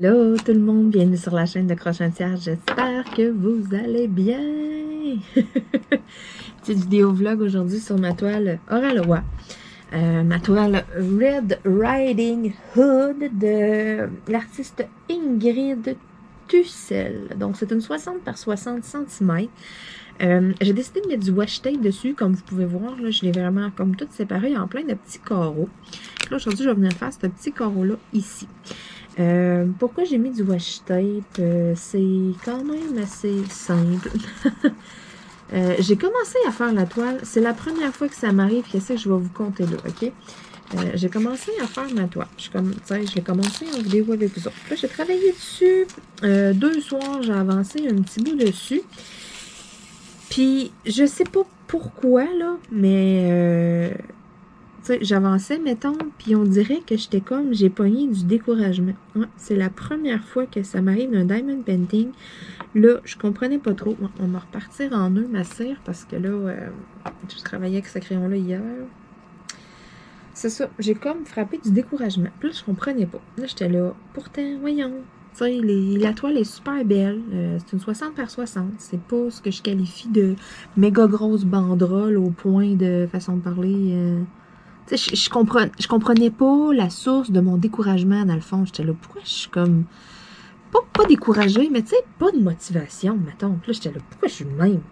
Hello tout le monde, bienvenue sur la chaîne de Crochet Tiers, j'espère que vous allez bien. Petite vidéo vlog aujourd'hui sur ma toile Oraloa. Ma toile Red Riding Hood de l'artiste Ingrid Tussel. Donc c'est une 60 par 60 cm. J'ai décidé de mettre du washi tape dessus, comme vous pouvez voir, là, je l'ai vraiment comme tout séparé en plein de petits carreaux. Là aujourd'hui je vais venir faire ce petit carreau là ici. Pourquoi j'ai mis du washi tape? C'est quand même assez simple. J'ai commencé à faire la toile. C'est la première fois que ça m'arrive, que c'est que je vais vous compter là, ok? J'ai commencé à faire ma toile. Je l'ai commencé en vidéo avec vous autres. Là, j'ai travaillé dessus 2 soirs. J'ai avancé un petit bout dessus. Puis, je sais pas pourquoi, là, mais... j'avançais, mettons, puis on dirait que j'étais comme, j'ai pogné du découragement. Ouais, c'est la première fois que ça m'arrive d'un diamond painting. Là, je comprenais pas trop. Ouais, on va repartir en nœud, ma cire, parce que là, je travaillais avec ce crayon-là hier. C'est ça, j'ai comme frappé du découragement. Puis là, je comprenais pas. Là, j'étais là, pourtant, voyons. Tu sais, la toile est super belle. C'est une 60 par 60. C'est pas ce que je qualifie de méga grosse banderole au point de façon de parler... Je comprenais pas la source de mon découragement, dans le fond. J'étais là, pourquoi je suis comme... Pas découragée, mais tu sais, pas de motivation, mettons. Puis là, j'étais là, pourquoi je suis de même?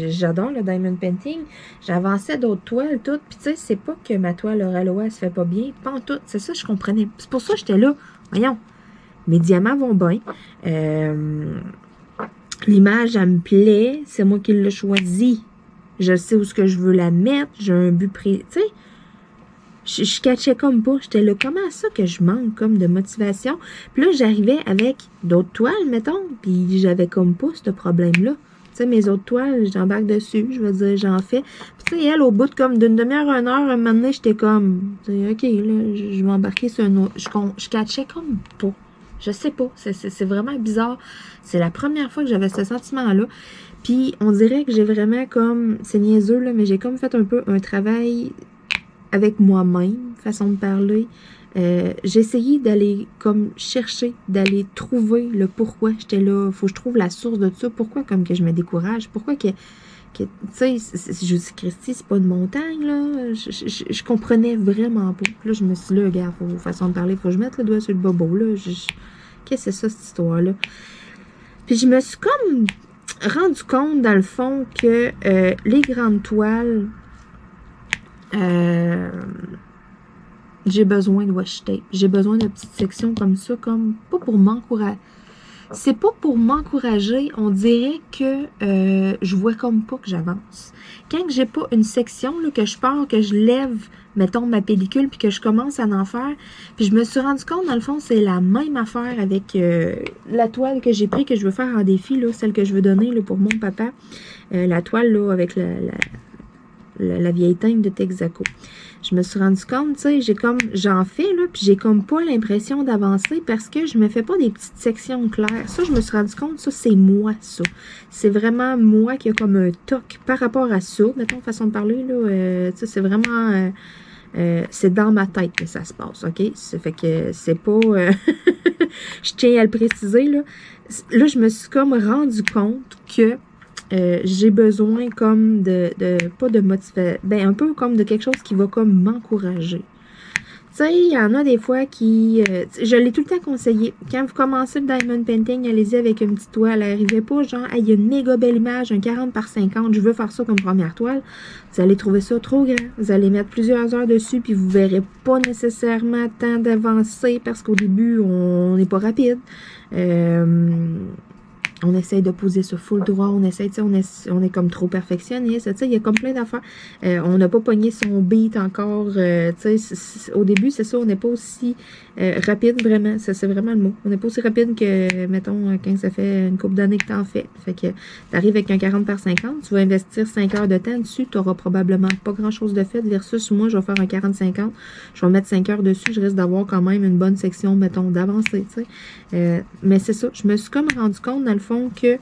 J'adore le diamond painting. J'avançais d'autres toiles, toutes. Puis tu sais, c'est pas que ma toile Oraloa, elle se fait pas bien. Pas en tout. C'est ça, je comprenais. C'est pour ça que j'étais là. Voyons, mes diamants vont bien. L'image, elle me plaît. C'est moi qui l'ai choisie. Je sais où ce que je veux la mettre. J'ai un but pris. Tu sais, je catchais comme pas. J'étais là, comment ça que je manque comme de motivation? Puis là, j'arrivais avec d'autres toiles, mettons, puis j'avais comme pas ce problème-là. Tu sais, mes autres toiles, j'embarque dessus, je veux dire, j'en fais. Puis tu sais, elle, au bout de comme d'une demi-heure, 1 heure, un moment donné, j'étais comme, OK, là, je vais embarquer sur un autre. Je catchais comme pas. Je sais pas. C'est vraiment bizarre. C'est la première fois que j'avais ce sentiment-là. Puis on dirait que j'ai vraiment comme, c'est niaiseux, là, mais j'ai comme fait un peu un travail avec moi-même, façon de parler. J'ai essayé d'aller comme chercher, d'aller trouver le pourquoi j'étais là. Faut que je trouve la source de ça. Pourquoi comme que je me décourage? Pourquoi que tu sais, je dis Christy, c'est pas une montagne, là. Je comprenais vraiment pas. Puis là, je me suis dit, là, regarde, façon de parler, faut que je mette le doigt sur le bobo, là. Qu'est-ce que c'est ça, cette histoire-là? Puis je me suis comme rendu compte, dans le fond, que les grandes toiles... j'ai besoin de washi tape. J'ai besoin de petites sections comme ça, comme pas pour m'encourager. C'est pas pour m'encourager, on dirait que je vois comme pas que j'avance. Quand j'ai pas une section, là, que je pars, que je lève, mettons, ma pellicule, puis que je commence à en faire, puis je me suis rendu compte, dans le fond, c'est la même affaire avec la toile que j'ai pris, que je veux faire en défi, là, celle que je veux donner là, pour mon papa. La toile, là, avec la vieille teinte de Texaco. Je me suis rendu compte, tu sais, j'en fais, là, puis j'ai comme pas l'impression d'avancer parce que je me fais pas des petites sections claires. Ça, je me suis rendu compte, ça, c'est moi, ça. C'est vraiment moi qui a comme un toc par rapport à ça, mettons, façon de parler, là, tu sais, c'est vraiment... c'est dans ma tête que ça se passe, OK? Ça fait que c'est pas... je tiens à le préciser, là. Là, je me suis comme rendu compte que j'ai besoin comme pas de motivation, ben un peu comme de quelque chose qui va comme m'encourager. Tu sais, il y en a des fois qui, je l'ai tout le temps conseillé, quand vous commencez le diamond painting, allez-y avec une petite toile, arrivez pas genre, il y a une méga belle image, un 40 par 50, je veux faire ça comme première toile, vous allez trouver ça trop grand, vous allez mettre plusieurs heures dessus, puis vous verrez pas nécessairement tant d'avancer, parce qu'au début, on n'est pas rapide, on essaye de poser ça full droit, on essaye, tu sais, on est comme trop perfectionniste, tu sais, il y a comme plein d'affaires. On n'a pas pogné son beat encore, tu sais, au début, c'est ça, on n'est pas aussi rapide, vraiment, c'est vraiment le mot. On n'est pas aussi rapide que, mettons, quand ça fait une couple d'années que t'en fais. Fait que t'arrives avec un 40 par 50, tu vas investir 5 heures de temps dessus, tu n'auras probablement pas grand-chose de fait, versus moi, je vais faire un 40-50, je vais mettre 5 heures dessus, je risque d'avoir quand même une bonne section, mettons, d'avancée, tu sais. Mais c'est ça, je me suis comme rendu compte, dans le fond, que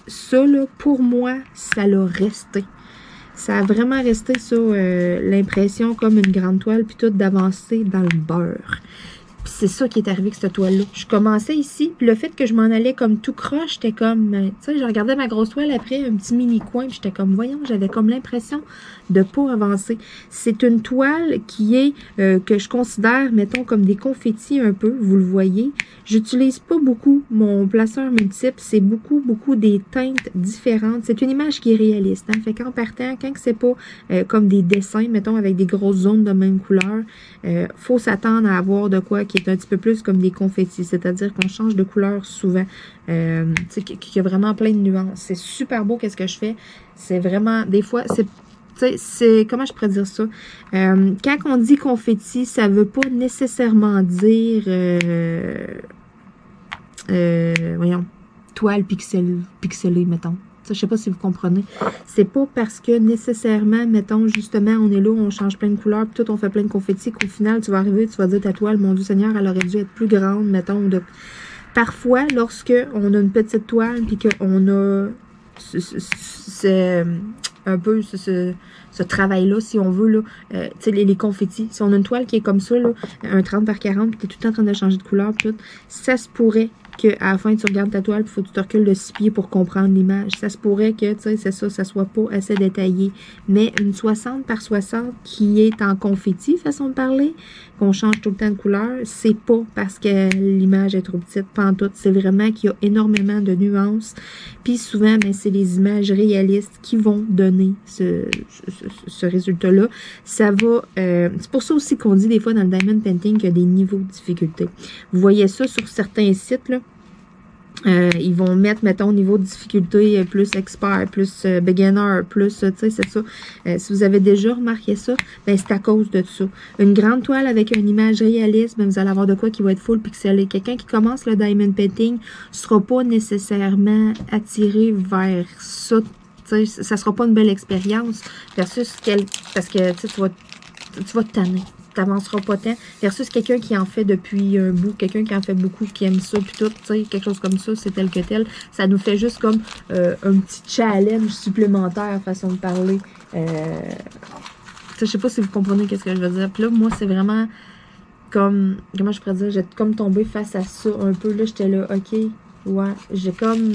ça, là, pour moi, ça l'a resté. Ça a vraiment resté ça, l'impression comme une grande toile, puis tout d'avancer dans le beurre. Puis c'est ça qui est arrivé avec cette toile-là. Je commençais ici, puis le fait que je m'en allais comme tout croche, j'étais comme, tu sais, je regardais ma grosse toile après, un petit mini-coin, puis j'étais comme, voyons, j'avais comme l'impression de pas avancer. C'est une toile qui est, que je considère, mettons, comme des confettis un peu, vous le voyez. J'utilise pas beaucoup mon placeur multiple, c'est beaucoup des teintes différentes. C'est une image qui est réaliste, hein. Fait qu'en partant, quand c'est pas comme des dessins, mettons, avec des grosses zones de même couleur, faut s'attendre à avoir de quoi qui est un petit peu plus comme des confettis, c'est-à-dire qu'on change de couleur souvent, qu'il y a vraiment plein de nuances. C'est super beau qu'est-ce que je fais. C'est vraiment, des fois, c'est comment je pourrais dire ça? Quand on dit confetti, ça veut pas nécessairement dire, voyons, toile pixelée, mettons. Ça, je sais pas si vous comprenez. C'est pas parce que nécessairement, mettons, justement, on est là, on change plein de couleurs, puis tout, on fait plein de confettis, qu'au final, tu vas arriver, tu vas dire ta toile, mon Dieu Seigneur, elle aurait dû être plus grande, mettons. Parfois, lorsque on a une petite toile, puis qu'on a un peu ce travail-là, si on veut, là, tu sais, les confettis. Si on a une toile qui est comme ça, là, un 30 par 40, puis tu es tout le temps en train de changer de couleur, puis tout, ça se pourrait qu'à la fin, tu regardes ta toile, puis il faut que tu te recules de 6 pieds pour comprendre l'image. Ça se pourrait que, tu sais, c'est ça soit pas assez détaillé. Mais une 60 par 60 qui est en confetti, façon de parler, qu'on change tout le temps de couleur, c'est pas parce que l'image est trop petite, pantoute. C'est vraiment qu'il y a énormément de nuances. Puis souvent, ben, c'est les images réalistes qui vont donner ce résultat-là. Ça va... c'est pour ça aussi qu'on dit des fois dans le Diamond Painting qu'il y a des niveaux de difficulté. Vous voyez ça sur certains sites, là. Ils vont mettre, mettons, niveau de difficulté plus expert, plus beginner, plus, tu sais, c'est ça. Si vous avez déjà remarqué ça, ben c'est à cause de ça. Une grande toile avec une image réaliste, ben vous allez avoir de quoi qui va être full pixelé. Quelqu'un qui commence le Diamond Painting sera pas nécessairement attiré vers ça. Tu sais, ça sera pas une belle expérience versus parce que tu vas te tanner. Tu n'avanceras pas tant, versus quelqu'un qui en fait depuis un bout, quelqu'un qui en fait beaucoup, qui aime ça, puis tout, tu sais, quelque chose comme ça, c'est tel que tel. Ça nous fait juste comme un petit challenge supplémentaire, façon de parler. Je sais pas si vous comprenez qu'est-ce que je veux dire. Puis là, moi, c'est vraiment comme, comment je pourrais dire, j'ai comme tombé face à ça un peu. Là, j'étais là, ok, ouais, j'ai comme...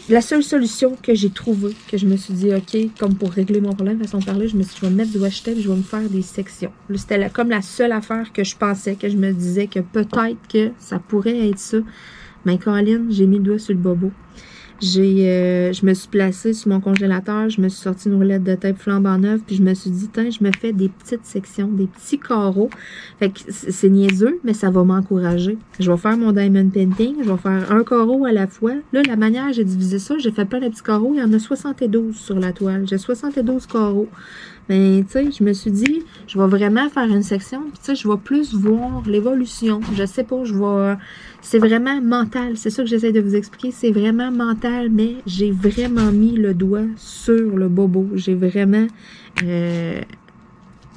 La seule solution que j'ai trouvée, que je me suis dit, ok, comme pour régler mon problème, façon de parler, je me suis dit, je vais me mettre du washi tape, je vais me faire des sections. C'était comme la seule affaire que je pensais, que je me disais que peut-être que ça pourrait être ça. Mais Caroline, j'ai mis le doigt sur le bobo. Je me suis placée sur mon congélateur, je me suis sorti une roulette de tape flambant neuve, puis je me suis dit, tiens, je me fais des petites sections, des petits carreaux. Fait que c'est niaiseux, mais ça va m'encourager. Je vais faire mon Diamond Painting, je vais faire un carreau à la fois. Là, la manière, j'ai divisé ça, j'ai fait plein de petits carreaux, il y en a 72 sur la toile. J'ai 72 carreaux. Mais, tu sais, je me suis dit, je vais vraiment faire une section, puis tu sais, je vais plus voir l'évolution. Je sais pas, je vais... C'est vraiment mental, c'est ça que j'essaie de vous expliquer. C'est vraiment mental, mais j'ai vraiment mis le doigt sur le bobo. J'ai vraiment...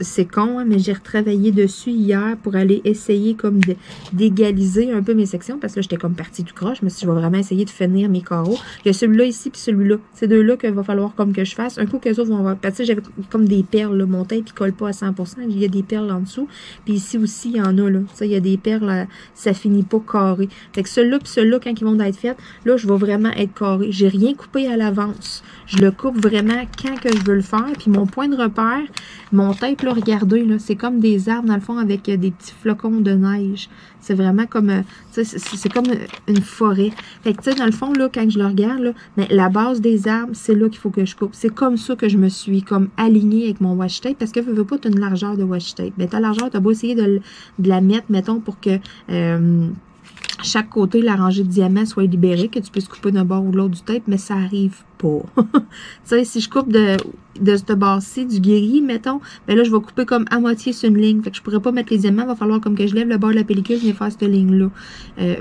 c'est con, hein, mais j'ai retravaillé dessus hier pour aller essayer comme d'égaliser un peu mes sections, parce que là, j'étais comme partie tout croche. Je me suis dit, je vais vraiment essayer de finir mes carreaux. Il y a celui-là ici, puis celui-là. C'est deux-là qu'il va falloir comme que je fasse. Un coup que les autres vont avoir... Parce que j'avais comme des perles, là. Mon tape, il colle pas à 100%. Il y a des perles en dessous. Puis ici aussi, il y en a, là. Tu sais, il y a des perles, là, ça finit pas carré. Fait que celui-là, puis celui-là, quand ils vont être faits, là, je vais vraiment être carré. J'ai rien coupé à l'avance. Je le coupe vraiment quand que je veux le faire. Puis mon point de repère, mon tape, là, regardez, là, c'est comme des arbres, dans le fond, avec des petits flocons de neige. C'est vraiment comme, tu sais, c'est comme une forêt. Fait que, tu sais, dans le fond, là, quand je le regarde, là, mais la base des arbres, c'est là qu'il faut que je coupe. C'est comme ça que je me suis, comme, alignée avec mon washi tape, parce que, veux pas, tu as une largeur de washi tape. Mais ta largeur, tu as beau essayer de la mettre, mettons, pour que... chaque côté, la rangée de diamants soit libérée, que tu puisses couper d'un bord ou de l'autre du tape, mais ça arrive pas. Tu sais, si je coupe de ce bord-ci, du gris, mettons, ben là, je vais couper comme à moitié sur une ligne. Fait que je pourrais pas mettre les diamants, il va falloir comme que je lève le bord de la pellicule, je vais faire cette ligne-là.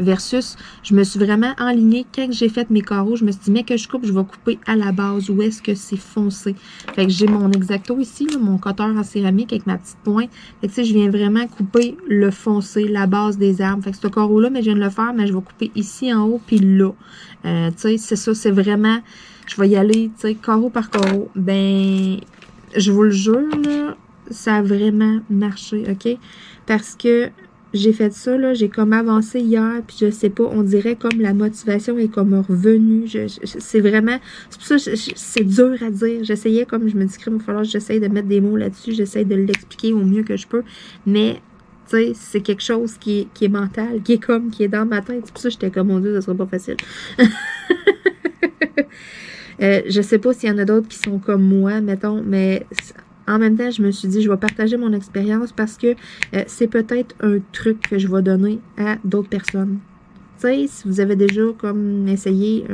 Versus, je me suis vraiment enlignée, quand j'ai fait mes carreaux, je me suis dit, mais que je coupe, je vais couper à la base, où est-ce que c'est foncé. Fait que j'ai mon X-Acto ici, là, mon cutter en céramique avec ma petite pointe. Fait que tu sais, je viens vraiment couper le foncé, la base des arbres. Fait que ce carreau-là, mais je viens de le faire, mais je vais couper ici en haut, puis là. Tu sais, c'est ça, c'est vraiment... Je vais y aller, tu sais, carreau par carreau. Ben, je vous le jure, là, ça a vraiment marché, OK? Parce que j'ai fait ça, là, j'ai comme avancé hier, puis je sais pas, on dirait comme la motivation est comme revenue. C'est vraiment, c'est pour ça que c'est dur à dire. J'essayais comme, je me dis qu'il va falloir que j'essaye de mettre des mots là-dessus, j'essaye de l'expliquer au mieux que je peux, mais tu sais, c'est quelque chose qui est mental, qui est dans ma tête. C'est pour ça que j'étais comme, mon Dieu, ça sera pas facile. Je sais pas s'il y en a d'autres qui sont comme moi, mettons, mais en même temps, je me suis dit, je vais partager mon expérience parce que c'est peut-être un truc que je vais donner à d'autres personnes. Tu sais, si vous avez déjà comme essayé,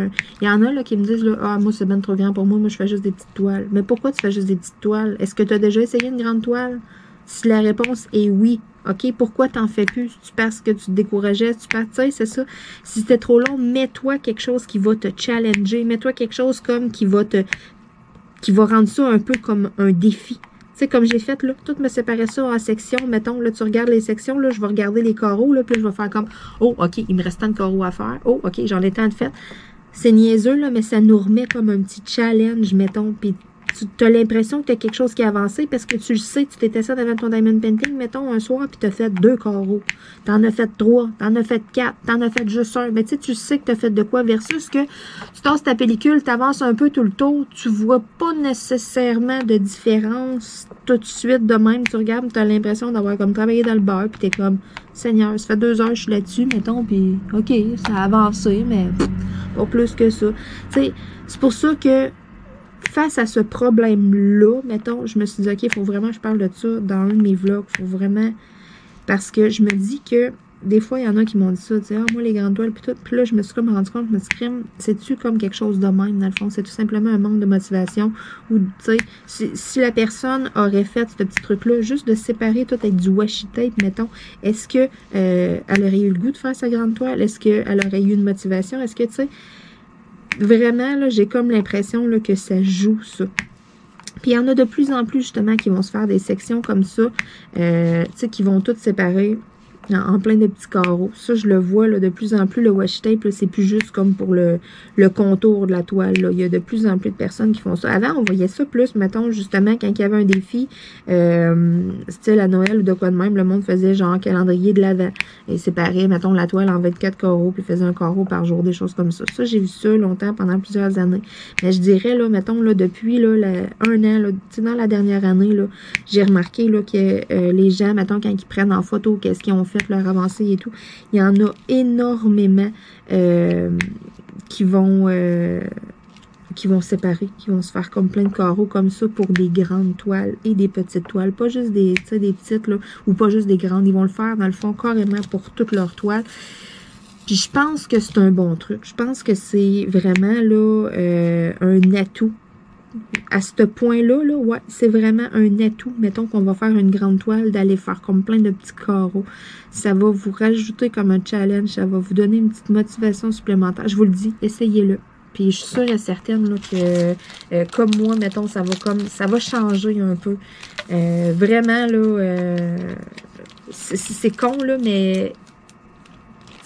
il y en a là qui me disent, là, ah, moi c'est bien trop grand pour moi, moi je fais juste des petites toiles. Mais pourquoi tu fais juste des petites toiles? Est-ce que tu as déjà essayé une grande toile? Si la réponse est oui, OK, pourquoi t'en fais plus? Tu penses que tu te décourageais? Tu penses, tu sais, c'est ça. Si c'était trop long, mets-toi quelque chose qui va te challenger. Mets-toi quelque chose comme qui va rendre ça un peu comme un défi. Tu sais, comme j'ai fait, là, tout me séparait ça en sections. Mettons, là, tu regardes les sections, là, je vais regarder les carreaux, là, puis là, je vais faire comme, oh, OK, il me reste tant de carreaux à faire. Oh, OK, j'en ai tant de fait. C'est niaiseux, là, mais ça nous remet comme un petit challenge, mettons, puis tu as l'impression que tu as quelque chose qui a avancé parce que tu le sais, tu t'étais ça devant ton diamond painting, mettons, un soir, puis tu as fait 2 carreaux. Tu en as fait 3, tu en as fait 4, tu en as fait juste un. Mais tu sais que tu as fait de quoi versus que tu tasses ta pellicule, tu avances un peu tout le tour, tu vois pas nécessairement de différence tout de suite de même. Tu regardes, tu as l'impression d'avoir comme travaillé dans le beurre, puis tu es comme, Seigneur, ça fait 2 heures que je suis là-dessus, mettons, puis OK, ça a avancé, mais pas plus que ça. Tu sais, c'est pour ça que face à ce problème-là, mettons, je me suis dit, OK, il faut vraiment que je parle de ça dans un de mes vlogs. Il faut vraiment... Parce que je me dis que des fois, il y en a qui m'ont dit ça, tu sais, ah, moi, les grandes toiles, puis tout. Puis là, je me suis comme rendu compte, je me suis dit, c'est-tu comme quelque chose de même, dans le fond? C'est tout simplement un manque de motivation. Ou, tu sais, si la personne aurait fait ce petit truc-là, juste de séparer tout avec du washi tape, mettons, est-ce que elle aurait eu le goût de faire sa grande toile? Est-ce qu'elle aurait eu une motivation? Est-ce que, tu sais... Vraiment, là, j'ai comme l'impression là, que ça joue, ça. Puis il y en a de plus en plus, justement, qui vont se faire des sections comme ça, tu sais, qui vont toutes séparer en plein de petits carreaux. Ça, je le vois là, de plus en plus, le washi tape, c'est plus juste comme pour le contour de la toile. Là. Il y a de plus en plus de personnes qui font ça. Avant, on voyait ça plus, mettons, justement, quand il y avait un défi, style à Noël ou de quoi de même, le monde faisait genre calendrier de l'Avent. Et séparait, mettons, la toile en 24 carreaux, puis faisait un carreau par jour, des choses comme ça. Ça, j'ai vu ça longtemps, pendant plusieurs années. Mais je dirais, là, mettons, là, depuis là, un an, là, dans la dernière année, là, j'ai remarqué là, que les gens, mettons, quand ils prennent en photo, qu'est-ce qu'ils ont fait, leur avancée et tout, il y en a énormément qui vont séparer, qui vont se faire comme plein de carreaux comme ça pour des grandes toiles et des petites toiles, pas juste des petites, là, ou pas juste des grandes, ils vont le faire dans le fond carrément pour toutes leurs toiles. Puis je pense que c'est un bon truc, je pense que c'est vraiment là un atout. À ce point-là, là, ouais, c'est vraiment un atout. Mettons qu'on va faire une grande toile, d'aller faire comme plein de petits carreaux. Ça va vous rajouter comme un challenge, ça va vous donner une petite motivation supplémentaire. Je vous le dis, essayez-le. Puis je suis sûre et certaine là, que, comme moi, mettons, ça va changer un peu. Vraiment, là, c'est con, là, mais...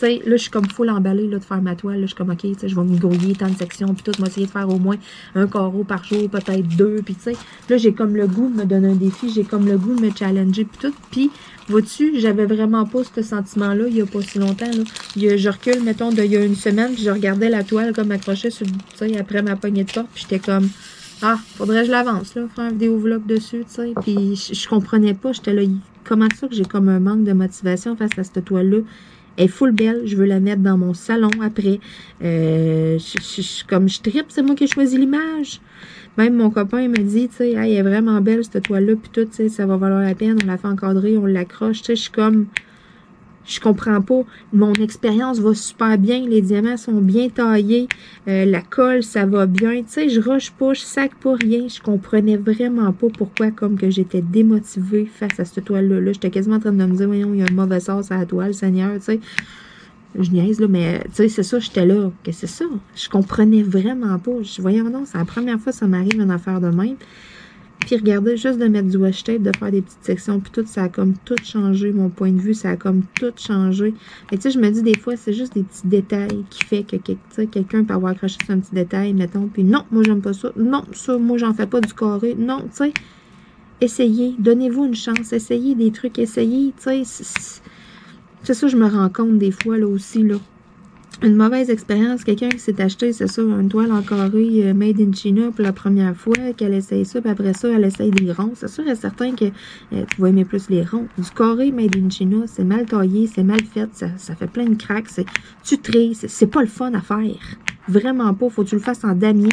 Là, je suis comme full emballée là, de faire ma toile. Là, je suis comme, OK, je vais me grouiller tant de sections, puis tout, je vais essayer de faire au moins un carreau par jour, peut-être 2, puis tu sais, là, j'ai comme le goût de me donner un défi, j'ai comme le goût de me challenger, puis tout, puis, vois-tu, j'avais vraiment pas ce sentiment-là il y a pas si longtemps, là. Je recule, mettons, il y a une semaine, puis je regardais la toile comme accrochée sur, tu sais, après ma poignée de porte, puis j'étais comme, ah, faudrait que je l'avance, là, faire un vidéo vlog dessus, tu sais, puis je comprenais pas, j'étais là, comment ça que j'ai comme un manque de motivation face à cette toile-là? Elle est full belle, je veux la mettre dans mon salon après. Comme je trippe, c'est moi qui ai choisi l'image. Même mon copain me dit, tu sais, hey, elle est vraiment belle cette toile-là, puis tout, tu sais, ça va valoir la peine, on la fait encadrer, on l'accroche, tu sais, je suis comme, je comprends pas. Mon expérience va super bien, les diamants sont bien taillés, la colle, ça va bien, tu sais, je rush pas, je sac pas rien, je comprenais vraiment pas pourquoi, comme que j'étais démotivée face à cette toile-là. Là, j'étais quasiment en train de me dire, voyons, il y a un mauvais sens à la toile, Seigneur, tu sais. Je niaise, là, mais tu sais, c'est ça, j'étais là. Qu'est-ce que c'est ça? Je comprenais vraiment pas. Voyons non, c'est la première fois que ça m'arrive une affaire de même. Puis regardez, juste de mettre du washi tape, de faire des petites sections, puis tout, ça a comme tout changé, mon point de vue, ça a comme tout changé. Et tu sais, je me dis des fois, c'est juste des petits détails qui fait que quelqu'un peut avoir accroché sur un petit détail, mettons, puis non, moi j'aime pas ça, non, ça, moi j'en fais pas du carré, non, tu sais. essayez, donnez-vous une chance, essayez des trucs, essayez, tu sais, c'est ça, je me rends compte des fois, là, aussi, là. Une mauvaise expérience, quelqu'un qui s'est acheté, c'est ça, une toile en carré made in China pour la première fois, qu'elle essaye ça, puis après ça, elle essaye des ronds. C'est sûr et certain que tu vas aimer plus les ronds. Du carré made in China, c'est mal taillé, c'est mal fait, ça fait plein de craques, tu trilles, c'est pas le fun à faire. Vraiment pas, faut que tu le fasses en damier.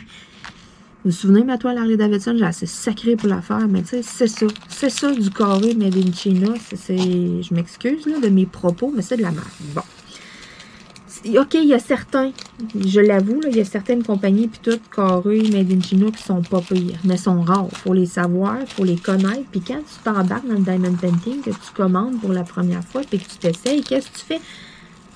Vous vous souvenez de ma toile Harley Davidson, j'ai assez sacré pour la faire, mais tu sais, c'est ça du carré made in China. Je m'excuse là de mes propos, mais c'est de la merde. Bon. OK, il y a certains, je l'avoue, il y a certaines compagnies, puis toutes, carré, made in China, qui sont pas pires, mais sont rares. Il faut les savoir, il faut les connaître. Puis quand tu t'embarques dans le diamond painting, que tu commandes pour la première fois, puis que tu t'essayes, qu'est-ce que tu fais?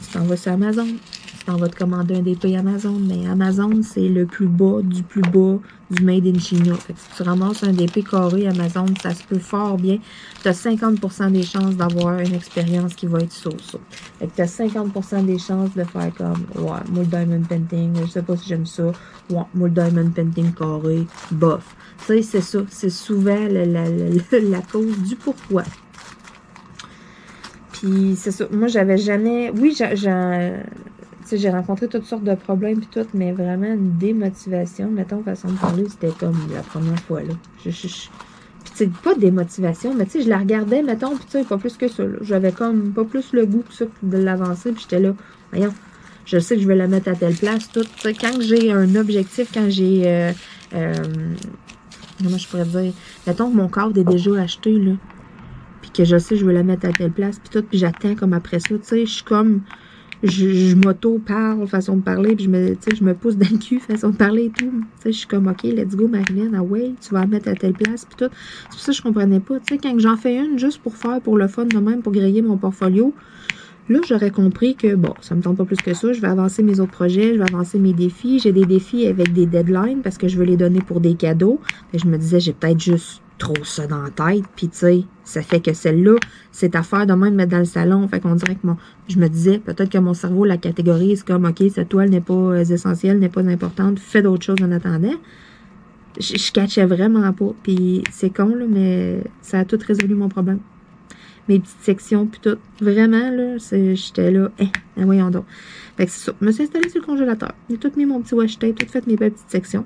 Tu t'en vas sur Amazon. Tu t'en vas te commander un DP Amazon. Mais Amazon, c'est le plus bas du made in China. Fait que si tu ramasses un DP carré Amazon, ça se peut fort bien. Tu as 50% des chances d'avoir une expérience qui va être so-so. Fait que tu as 50% des chances de faire comme, ouais, moi le diamond painting, je sais pas si j'aime ça. Ouais, moi le diamond painting carré, bof. Tu sais, c'est ça. C'est souvent la cause du pourquoi. Puis c'est ça. Moi, j'avais jamais... Oui, j'ai rencontré toutes sortes de problèmes puis tout, mais vraiment une démotivation, mettons, façon de parler, c'était comme la première fois, là. Puis tu sais, pas de démotivation, mais tu sais, je la regardais, mettons, puis tu sais, pas plus que ça, là. J'avais comme pas plus le goût que ça de l'avancer, puis j'étais là, voyons, je sais que je vais la mettre à telle place, tout. Tu sais, quand j'ai un objectif, quand j'ai... comment je pourrais dire? Mettons que mon cadre est déjà acheté, là. Puis que je sais que je veux la mettre à telle place, puis tout, puis j'attends comme après ça, tu sais, je suis comme... Je m'auto-parle, façon de parler, puis je me pousse dans le cul, façon de parler et tout. Tu sais, je suis comme, OK, let's go, Marilyn, ah ouais, tu vas la mettre à telle place, puis tout. C'est pour ça que je comprenais pas. Tu sais, quand j'en fais une, juste pour le fun de même, pour griller mon portfolio, là, j'aurais compris que, bon, ça me tente pas plus que ça, je vais avancer mes autres projets, je vais avancer mes défis. J'ai des défis avec des deadlines, parce que je veux les donner pour des cadeaux. Et je me disais, j'ai peut-être juste trop ça dans la tête, puis tu sais, ça fait que celle-là, c'est à faire de même mettre dans le salon, fait qu'on dirait que je me disais, peut-être que mon cerveau la catégorise comme, OK, cette toile n'est pas essentielle, n'est pas importante, fais d'autres choses en attendant. Je catchais vraiment pas, puis c'est con, là, mais ça a tout résolu mon problème. Mes petites sections, puis tout, vraiment, là, j'étais là, voyons donc. Fait que c'est ça, je me suis installée sur le congélateur, j'ai tout mis mon petit washi tape, tout fait mes belles petites sections.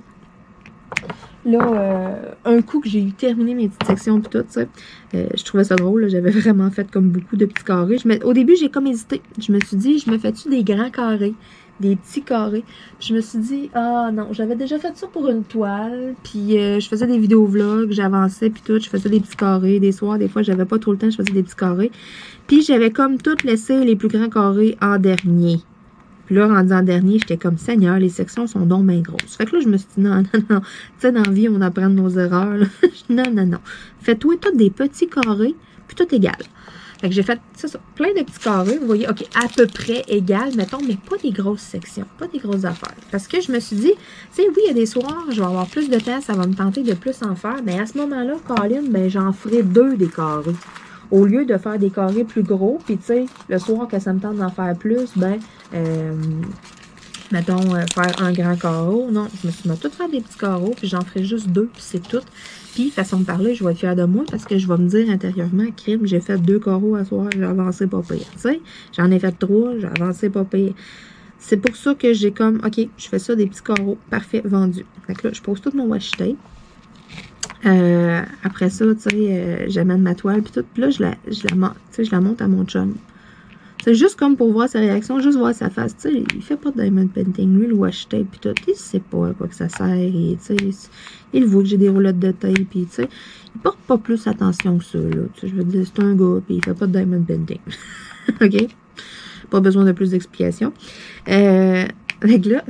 Là, un coup que j'ai eu terminé mes petites sections puis tout, tu sais, je trouvais ça drôle. J'avais vraiment fait comme beaucoup de petits carrés. Au début, j'ai comme hésité. Je me suis dit, je me fais-tu des grands carrés, des petits carrés? Puis je me suis dit, ah non, j'avais déjà fait ça pour une toile. Puis je faisais des vidéos vlogs, j'avançais puis tout. Je faisais des petits carrés. Des soirs, des fois, j'avais pas trop le temps, je faisais des petits carrés. Puis j'avais comme tout laissé les plus grands carrés en dernier. Puis là, rendu en dernier, j'étais comme, Seigneur, les sections sont donc bien grosses. Fait que là, je me suis dit, non. Tu sais, dans la vie, on apprend de nos erreurs. Non. Fais-toi tous des petits carrés, puis tout égal. Fait que j'ai fait, ça, plein de petits carrés. Vous voyez, OK, à peu près égal, mettons, mais pas des grosses sections, pas des grosses affaires. Parce que je me suis dit, tu sais, oui, il y a des soirs, je vais avoir plus de temps, ça va me tenter de plus en faire. Mais à ce moment-là, Colin, ben, j'en ferai 2 des carrés. Au lieu de faire des carrés plus gros, puis tu sais, le soir que ça me tente d'en faire plus, ben, mettons, faire un grand carreau. Non, je me suis mis tout faire des petits carreaux, puis j'en ferai juste 2, puis c'est tout. Puis, façon de parler, je vais être fière de moi, parce que je vais me dire intérieurement, crime, j'ai fait 2 carreaux à soir, j'ai avancé pas pire. Tu sais, j'en ai fait 3, j'ai avancé pas pire. C'est pour ça que j'ai comme, OK, je fais ça des petits carreaux, parfait, vendu. Fait que là, je pose tout mon washi tape. Après ça, tu sais, j'amène ma toile, puis tout. Puis là, je la monte à mon chum. C'est juste comme pour voir sa réaction, juste voir sa face. Tu sais, il fait pas de diamond painting, lui, le washi tape, puis tout. Il sait pas à quoi que ça sert. Et, tu sais, il voit que j'ai des roulettes de tape, puis tu sais, il porte pas plus attention que ça, là. Tu sais, je veux dire, c'est un gars, puis il fait pas de diamond painting. OK? Pas besoin de plus d'explications. Avec là...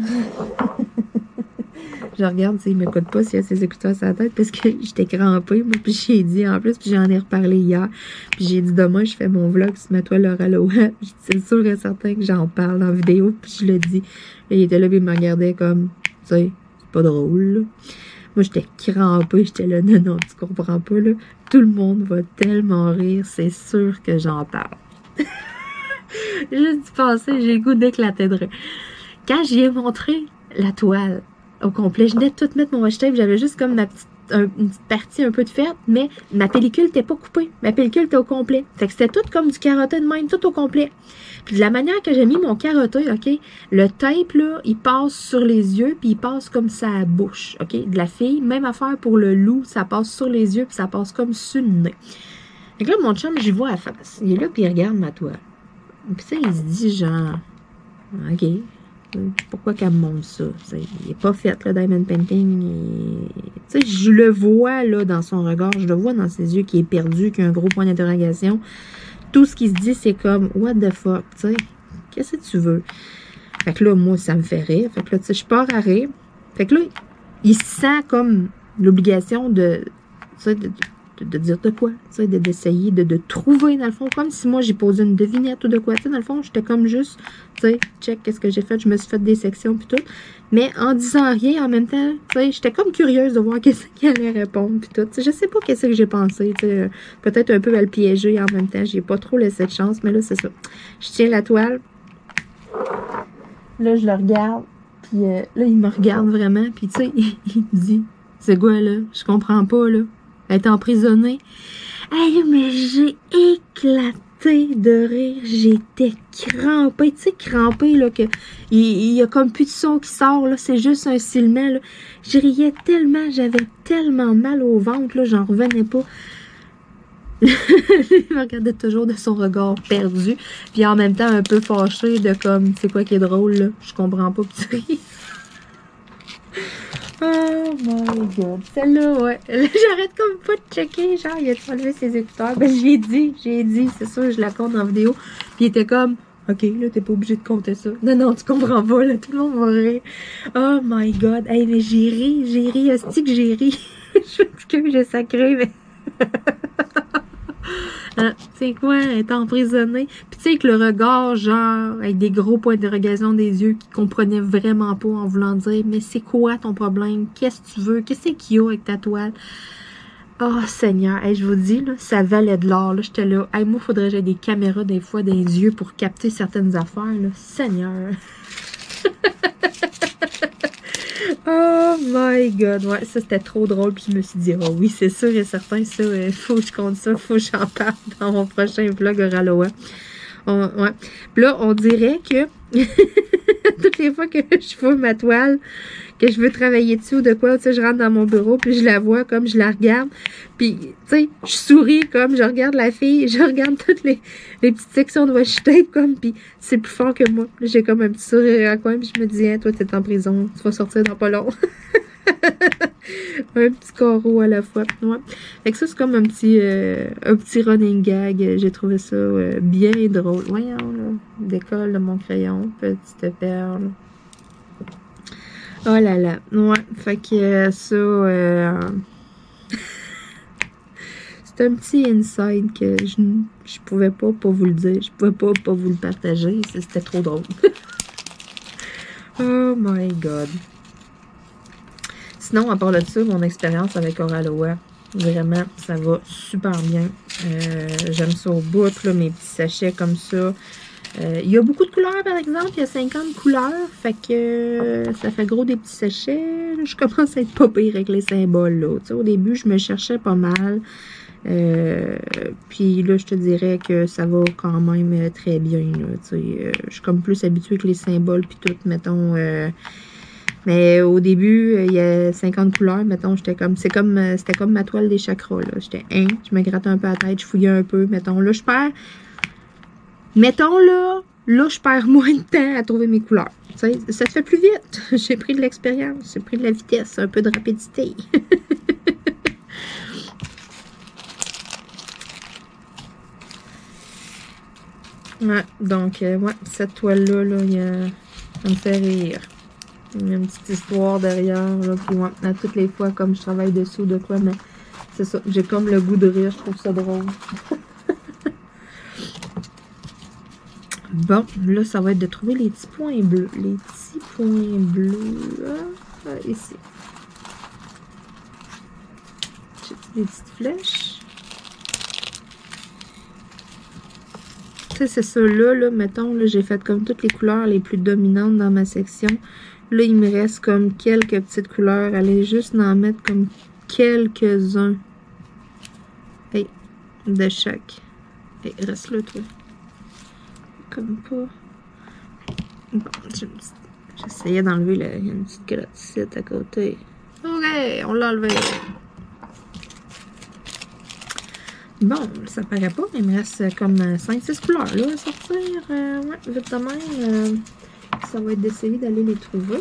Je regarde s'il ne m'écoute pas, s'il a ses écouteurs sur la tête, parce que j'étais crampée, moi, puis j'ai dit en plus, puis j'en ai reparlé hier, puis j'ai dit demain, je fais mon vlog sur ma toile Halloween, puis c'est sûr et certain que j'en parle en vidéo, puis je le dis. Là, il était là, puis il me regardait comme, tu sais, c'est pas drôle, là. Moi, j'étais crampée, j'étais là, non, tu comprends pas, là. Tout le monde va tellement rire, c'est sûr que j'en parle. Juste d'y penser, j'ai le goût d'éclater de rire. Quand j'y ai montré la toile, au complet. Je venais de tout mettre mon washi tape. J'avais juste comme ma petite une petite partie un peu de fête, mais ma pellicule n'était pas coupée. Ma pellicule était au complet. Fait que c'était tout comme du carotté de même, tout au complet. Puis de la manière que j'ai mis mon carotté, OK, le tape, là, il passe sur les yeux, puis il passe comme sa bouche, OK, de la fille. Même affaire pour le loup, ça passe sur les yeux, puis ça passe comme sur le nez. Fait que là, mon chum, j'y vois à la face. Il est là, puis il regarde ma toile. Puis ça, il se dit genre, OK, pourquoi qu'elle me montre ça? T'sais, il n'est pas fait, le diamond painting. Et... je le vois là dans son regard, je le vois dans ses yeux qui est perdu, qui a un gros point d'interrogation. Tout ce qui se dit, c'est comme, what the fuck, tu sais, qu'est-ce que tu veux? Fait que là, moi, ça me fait rire. Fait que là, tu sais, je pars à rire. Fait que là, il se sent comme l'obligation de, tu sais, de dire de quoi, tu sais, d'essayer de trouver, dans le fond, comme si moi, j'ai posé une devinette ou de quoi, tu sais, dans le fond, j'étais comme juste, tu sais, check, qu'est-ce que j'ai fait, je me suis fait des sections, puis tout, mais en disant rien, en même temps, tu sais, j'étais comme curieuse de voir qu'est-ce qu'il allait répondre, puis tout, tu sais, je sais pas qu'est-ce que j'ai pensé, tu sais, peut-être un peu à le piéger, en même temps, j'ai pas trop laissé de chance, mais là, c'est ça, je tiens la toile, là, je le regarde, puis là, il me regarde vraiment, puis tu sais, il me dit, c'est quoi, là, je comprends pas, là. Elle est emprisonnée. Hey, mais j'ai éclaté de rire. J'étais crampée. Tu sais, crampée, là, que il y a comme plus de son qui sort, là. C'est juste un silement, là. Je riais tellement, j'avais tellement mal au ventre, là. J'en revenais pas. Il me regardait toujours de son regard perdu. Puis en même temps, un peu fâché de comme, c'est quoi qui est drôle, là? Je comprends pas, petit. Oh my god. Celle-là, ouais. J'arrête comme pas de checker. Genre, il a enlevé ses écouteurs. Ben, j'ai dit. C'est sûr, je la compte en vidéo. Puis il était comme, OK, là, t'es pas obligé de compter ça. Non, tu comprends pas, là. Tout le monde va rire. Oh my god. Hey, mais j'ai ri. Hostie que j'ai ri. Je m'excuse, j'ai sacré, mais. Hein, tu sais quoi, elle est emprisonnée. Puis tu sais, avec le regard, genre, avec des gros points d'interrogation des yeux qui comprenaient vraiment pas en voulant dire, mais c'est quoi ton problème? Qu'est-ce que tu veux? Qu'est-ce qu'il y a avec ta toile? Oh Seigneur, hey, je vous dis, là, ça valait de l'or. J'étais là. Hey, moi, faudrait que j'aie des caméras des fois dans les yeux pour capter certaines affaires. Là. Seigneur. Oh my god, ouais, ça c'était trop drôle, puis je me suis dit, oh oui, c'est sûr et certain, ça, faut que je compte ça, faut que j'en parle dans mon prochain vlog Oraloa. Ouais. Puis là, on dirait que toutes les fois que je fais ma toile, que je veux travailler dessus ou de quoi, tu sais, je rentre dans mon bureau, puis je la vois comme je la regarde, puis, tu sais, je souris comme, je regarde la fille, je regarde toutes les petites sections de washi tape, comme, puis c'est plus fort que moi. J'ai comme un petit sourire à coin, puis je me dis, hein, toi, t'es en prison, tu vas sortir dans pas long. Un petit carreau à la fois. Ouais. Fait que ça, c'est comme un petit running gag. J'ai trouvé ça bien drôle. Voyons, là. Décolle de mon crayon. Petite perle. Oh là là. Ouais. Fait que ça... c'est un petit insight que je pouvais pas vous le dire. Je pouvais pas vous le partager. C'était trop drôle. Oh my god. Sinon, à part de ça, mon expérience avec Oraloa, vraiment, ça va super bien. J'aime ça au bout, là, mes petits sachets comme ça. Il y a beaucoup de couleurs, par exemple. Il y a 50 couleurs. Fait que ça fait gros des petits sachets. Je commence à être pas pire avec les symboles, là. Tu sais, au début, je me cherchais pas mal. Puis là, je te dirais que ça va quand même très bien, là. Tu sais, je suis comme plus habituée avec les symboles, puis tout, mettons... mais au début, il y a 50 couleurs, mettons, c'était comme ma toile des chakras, là. J'étais, je me grattais un peu la tête, je fouillais un peu, mettons, là, je perds moins de temps à trouver mes couleurs. Ça se fait plus vite. J'ai pris de l'expérience, j'ai pris de la vitesse, un peu de rapidité. Ouais, donc, ouais, cette toile-là, là, ça me fait rire. Il y a une petite histoire derrière, là, puis ouais, à toutes les fois, comme je travaille dessous de quoi, mais c'est ça, j'ai comme le goût de rire, je trouve ça drôle. Bon, là, ça va être de trouver les petits points bleus. Les petits points bleus, ici. J'ai des petites flèches. Tu sais, c'est ça, là, mettons, là, j'ai fait comme toutes les couleurs les plus dominantes dans ma section. Là, il me reste comme quelques petites couleurs. Allez juste en mettre comme quelques-uns. Hey, de chaque. Hey, reste là, toi. Comme pas. Bon, j'essayais d'enlever une petite crotte ici à côté. Ok, on l'a enlevé. Bon, ça paraît pas, il me reste comme 5-6 couleurs là, à sortir. Ouais, vite de même. Ça va être d'essayer d'aller les trouver.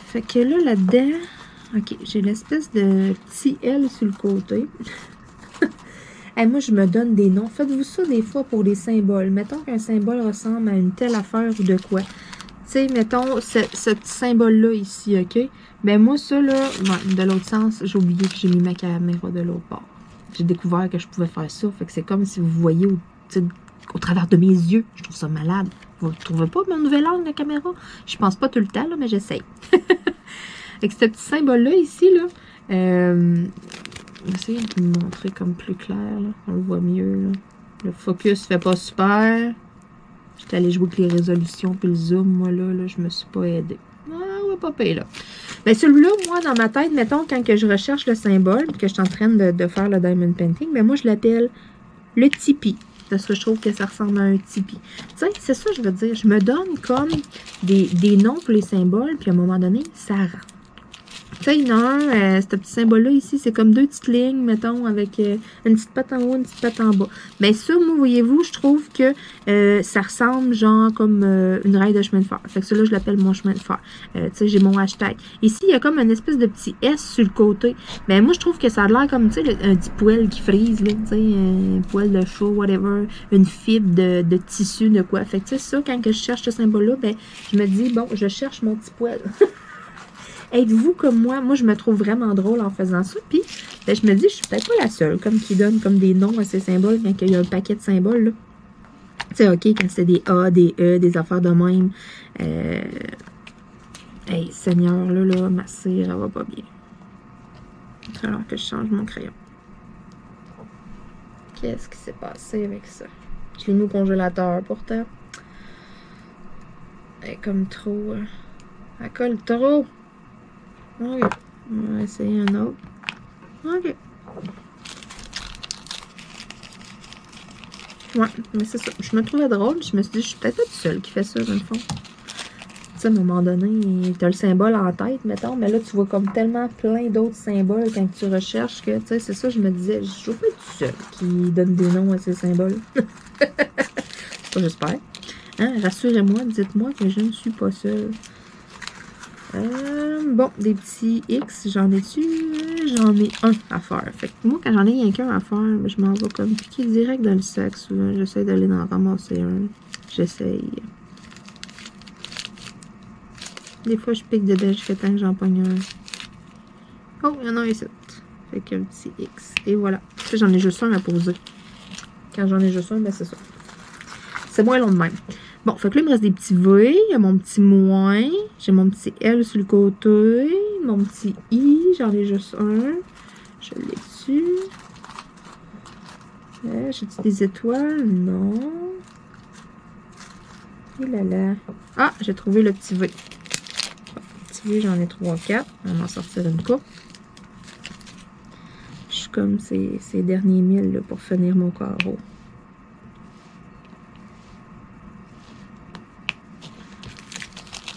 Fait que là, là-dedans, ok, j'ai l'espèce de petit L sur le côté. Hey, moi, je me donne des noms. Faites-vous ça des fois pour des symboles. Mettons qu'un symbole ressemble à une telle affaire ou de quoi. Tu sais, mettons ce petit symbole-là ici, ok? Ben moi, ça, là, ouais, de l'autre sens, j'ai oublié que j'ai mis ma caméra de l'autre bord. J'ai découvert que je pouvais faire ça. Fait que c'est comme si vous voyez au travers de mes yeux. Je trouve ça malade. Vous ne trouvez pas mon nouvel angle de caméra? Je pense pas tout le temps, là, mais j'essaye. Avec ce petit symbole-là ici, là, essayer de vous montrer comme plus clair, là. On le voit mieux, là. Le focus fait pas super. J'étais allée jouer avec les résolutions puis le zoom, moi, là, je me suis pas aidée. Ah, ouais, pas payé, là. Mais celui-là, moi, dans ma tête, mettons, quand que je recherche le symbole, que je suis en train de faire le diamond painting, ben moi, je l'appelle le tipi. Parce que je trouve que ça ressemble à un tipi. Tu sais, c'est ça, je veux dire. Je me donne comme des noms pour les symboles, puis à un moment donné, ça rentre. Tu sais, il y en a un, ce petit symbole-là ici, c'est comme deux petites lignes, mettons, avec une petite patte en haut, une petite patte en bas. Mais ça, moi, voyez-vous, je trouve que ça ressemble, genre, comme une raille de chemin de fer. Fait que ça, là, je l'appelle mon chemin de fer. Tu sais, j'ai mon hashtag. Ici, il y a comme une espèce de petit S sur le côté. Mais moi, je trouve que ça a l'air comme, tu sais, un petit poêle qui frise, là, tu sais, un poêle de chat, whatever, une fibre de tissu, de quoi. Fait que, tu sais, ça, quand que je cherche ce symbole-là, ben, je me dis, bon, je cherche mon petit poêle. Êtes-vous comme moi? Moi, je me trouve vraiment drôle en faisant ça. Puis, ben, je me dis, je suis peut-être pas la seule, comme qui donne comme des noms à ces symboles quand il y a un paquet de symboles, là. Tu sais, OK, quand c'est des A, des E, des affaires de même. Hey, Seigneur, là, ma cire, elle va pas bien. Il va falloir que je change mon crayon. Qu'est-ce qui s'est passé avec ça? Je l'ai mis au congélateur, pourtant. Elle est comme trop... elle colle trop. Ok. On va essayer un autre. Ok. Ouais, mais c'est ça. Je me trouvais drôle. Je me suis dit, je suis peut-être pas toute seule qui fait ça, dans le fond. Tu sais, à un moment donné, tu as le symbole en tête, mettons, mais là, tu vois comme tellement plein d'autres symboles quand tu recherches que, tu sais, c'est ça, je me disais, je veux pas être toute seule qui donne des noms à ces symboles. J'espère. Hein? Rassurez-moi, dites-moi que je ne suis pas seule. Bon, des petits X, j'en ai-tu? J'en ai un à faire. Fait que moi, quand j'en ai rien qu'un à faire, je m'en vais comme piquer direct dans le sac. Souvent, j'essaie d'aller en ramasser un. J'essaye. Des fois, je pique dedans jusqu'à temps que j'en pogne un. Oh, il y en a un ici. Fait qu'un petit X. Et voilà. J'en ai juste un à poser. Quand j'en ai juste un, ben c'est ça. C'est moins long de même. Bon, fait que là, il me reste des petits V, il y a mon petit moins, j'ai mon petit L sur le côté, mon petit I, j'en ai juste un. Je l'ai dessus. J'ai-tu des étoiles? Non. Et là là. Ah, j'ai trouvé le petit V. Bon, le petit V, j'en ai 3-4. On va en sortir une coupe. Je suis comme ces derniers 1000 là, pour finir mon carreau.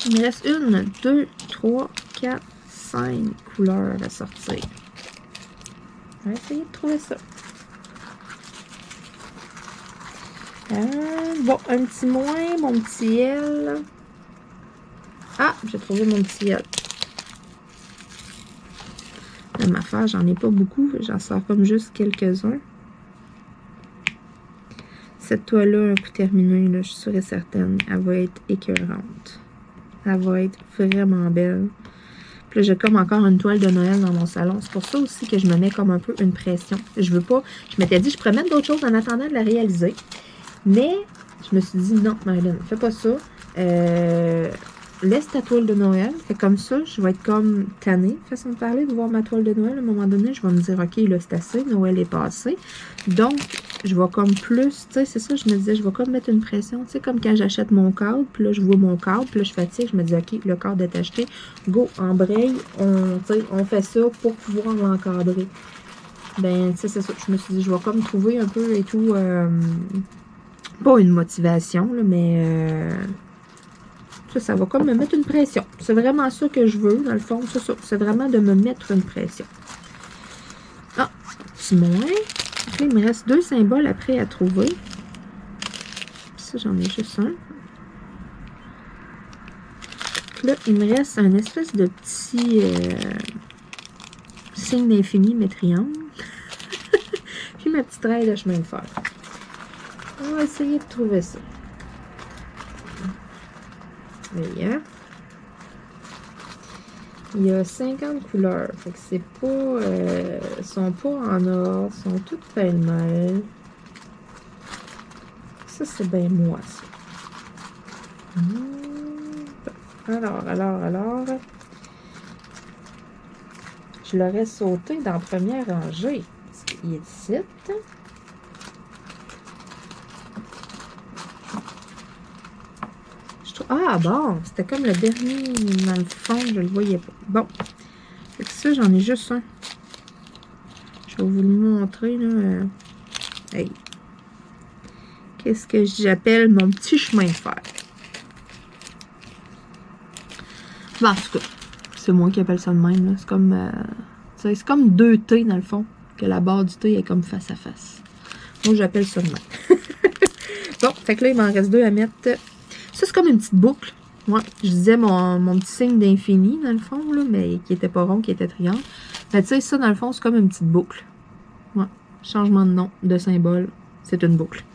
Il me reste 1, 2, 3, 4, 5 couleurs à sortir. On va essayer de trouver ça. Bon, un petit moins, mon petit L. Ah, j'ai trouvé mon petit L. Même affaire, j'en ai pas beaucoup. J'en sors comme juste quelques-uns. Cette toile-là, un coup terminé, là, je suis sûre et certaine, elle va être écœurante. Elle va être vraiment belle. Puis là, j'ai comme encore une toile de Noël dans mon salon. C'est pour ça aussi que je me mets comme un peu une pression. Je veux pas... Je m'étais dit, je pourrais mettre d'autres choses en attendant de la réaliser. Mais, je me suis dit, non, Marilyn, fais pas ça. laisse ta toile de Noël. Fait comme ça, je vais être comme tannée, façon de parler, de voir ma toile de Noël. À un moment donné, je vais me dire, OK, là, c'est assez, Noël est passé. Donc, je vais comme plus, tu sais, c'est ça, je me disais, je vais comme mettre une pression. Tu sais, comme quand j'achète mon cadre, puis là, je vois mon cadre, puis là, je fatigue, je me dis, OK, le cadre est acheté. Go, embraye, on fait ça pour pouvoir l'encadrer. Ben, tu sais, c'est ça. Je me suis dit, je vais comme trouver un peu et tout, pas une motivation, là, mais ça va comme me mettre une pression. C'est vraiment ça que je veux, dans le fond, c'est ça. C'est vraiment de me mettre une pression. Ah, c'est moins. Là, il me reste 2 symboles après à trouver. Ça, j'en ai juste un. Là, il me reste un espèce de petit signe d'infini, mais triangle. Puis ma petite raille de chemin de fer. On va essayer de trouver ça. Voyez. Il y a 50 couleurs. Fait que c'est pas... sont pas en or. Sont toutes pêle-mêle. Ça, c'est bien moi, ça. Alors. Je l'aurais sauté dans la première rangée. Parce qu'il est ici. Ah bon, c'était comme le dernier dans le fond, je le voyais pas. Bon, fait que ça, j'en ai juste un. Je vais vous le montrer, là. Hey. Qu'est-ce que j'appelle mon petit chemin de fer? Bon, en tout cas, c'est moi qui appelle ça de même, là. C'est comme, c'est comme 2 T, dans le fond, que la barre du T est comme face à face. Moi, j'appelle ça de même. Bon, fait que là, il m'en reste 2 à mettre. Ça, c'est comme une petite boucle. Ouais, je disais mon petit signe d'infini, dans le fond, là, mais qui était pas rond, qui était triangle. Mais tu sais, ça, dans le fond, c'est comme une petite boucle. Ouais, changement de nom, de symbole, c'est une boucle.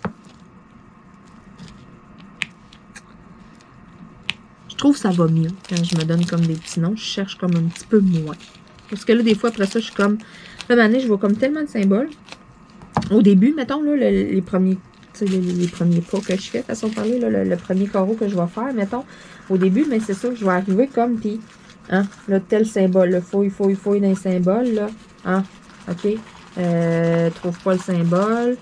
Je trouve que ça va mieux quand je me donne comme des petits noms. Je cherche comme un petit peu moins. Parce que là, des fois, après ça, je suis comme... Là, maintenant, je vois comme tellement de symboles. Au début, mettons, là, les premiers... Les premiers pas que je fais, façon de parler, là, le premier carreau que je vais faire, mettons, au début, mais c'est ça, je vais arriver comme, puis, hein, là, tel symbole, là, fouille dans les symboles, là, hein, ok, trouve pas le symbole,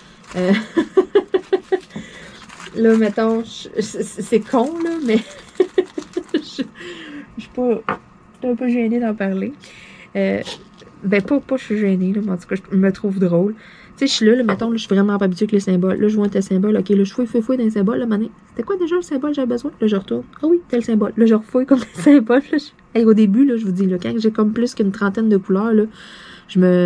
là, mettons, c'est con, là, mais, je suis un peu gênée d'en parler, ben, pas je suis gênée, là, mais en tout cas, je me trouve drôle. Tu sais, je suis là, mettons, là, je suis vraiment pas habituée avec les symboles. Là, je vois tel symbole. OK, là, je fouille dans les symboles. Là, mané. C'était quoi déjà le symbole que j'avais besoin? Là, je retourne. Ah oui, tel symbole. Là, je refouille comme les symboles. Hey, au début, là, je vous dis, là, quand j'ai comme plus qu'une trentaine de couleurs, là,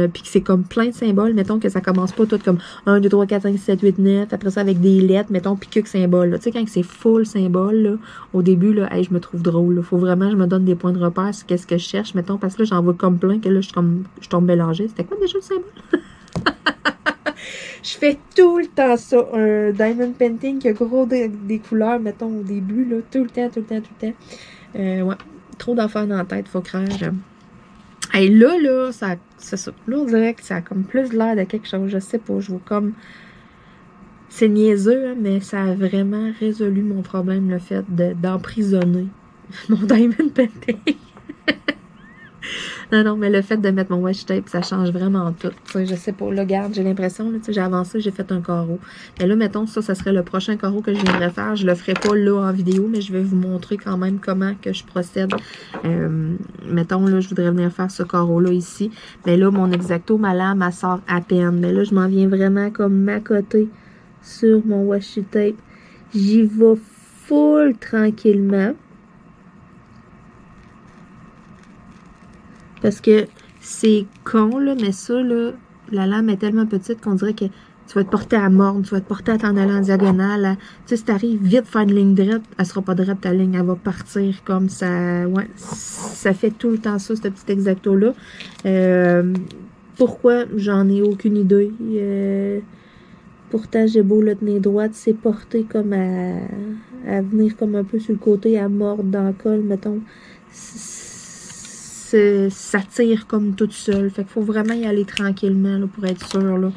puis que c'est comme plein de symboles, mettons que ça commence pas tout comme 1, 2, 3, 4, 5, 6, 7, 8, 9, après ça avec des lettres, mettons, puis que symboles. Tu sais, quand c'est full symbole, là, au début, là, hey, je me trouve drôle. Là. Faut vraiment que je me donne des points de repère sur qu'est-ce que je cherche, mettons, parce que là, j'en vois comme plein que là, je tombe mélangée. C'était quoi déjà le symbole? Je fais tout le temps ça, un diamond painting qui a gros des couleurs, mettons, au début, là, tout le temps. Ouais, trop d'affaires dans la tête, faut craindre. Et là, c'est ça. Là, on dirait que ça a comme plus l'air de quelque chose, je sais pas, je vois comme... C'est niaiseux, hein, mais ça a vraiment résolu mon problème, le fait d'emprisonner mon diamond painting. Non, mais le fait de mettre mon washi tape, ça change vraiment tout. T'sais, je sais pas, là, regarde, j'ai l'impression, j'ai avancé, j'ai fait un carreau. Mais là, mettons, ça serait le prochain carreau que je viendrais faire. Je le ferai pas là en vidéo, mais je vais vous montrer quand même comment que je procède. Mettons, là, je voudrais venir faire ce carreau-là ici. Mais là, mon X-Acto, ma lame, elle sort à peine. Mais là, je m'en viens vraiment comme m'accoter sur mon washi tape. J'y vais full tranquillement. Parce que c'est con, là, mais ça, là, la lame est tellement petite qu'on dirait que tu vas te porter à mordre, tu vas te porter à t'en aller en diagonale. Tu sais, si t'arrives vite faire une ligne droite, elle sera pas droite ta ligne, elle va partir comme ça. Ouais, ça fait tout le temps ça, ce petit X-Acto-là. Pourquoi? J'en ai aucune idée. Pourtant, j'ai beau le tenir droite, c'est porté comme à venir comme un peu sur le côté, à mordre dans le col, mettons. Ça tire comme toute seule. Fait qu'il faut vraiment y aller tranquillement là, pour être sûr. Là.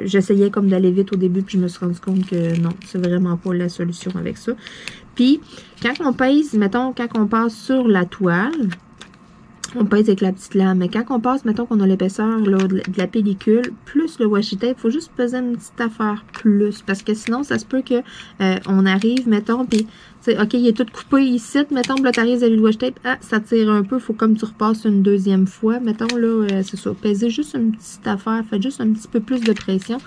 J'essayais comme d'aller vite au début, puis je me suis rendu compte que non, c'est vraiment pas la solution avec ça. Puis, quand on pèse, mettons, quand on passe sur la toile, on pèse avec la petite lame, mais quand on passe, mettons qu'on a l'épaisseur de la pellicule, plus le washi tape, il faut juste peser une petite affaire plus, parce que sinon, ça se peut que on arrive, mettons, puis, ok, il est tout coupé ici, mettons, là, t'arrives avec le washi tape, ah, ça tire un peu, il faut comme tu repasses une deuxième fois, mettons, là, c'est ça, peser juste une petite affaire, faites juste un petit peu plus de pression.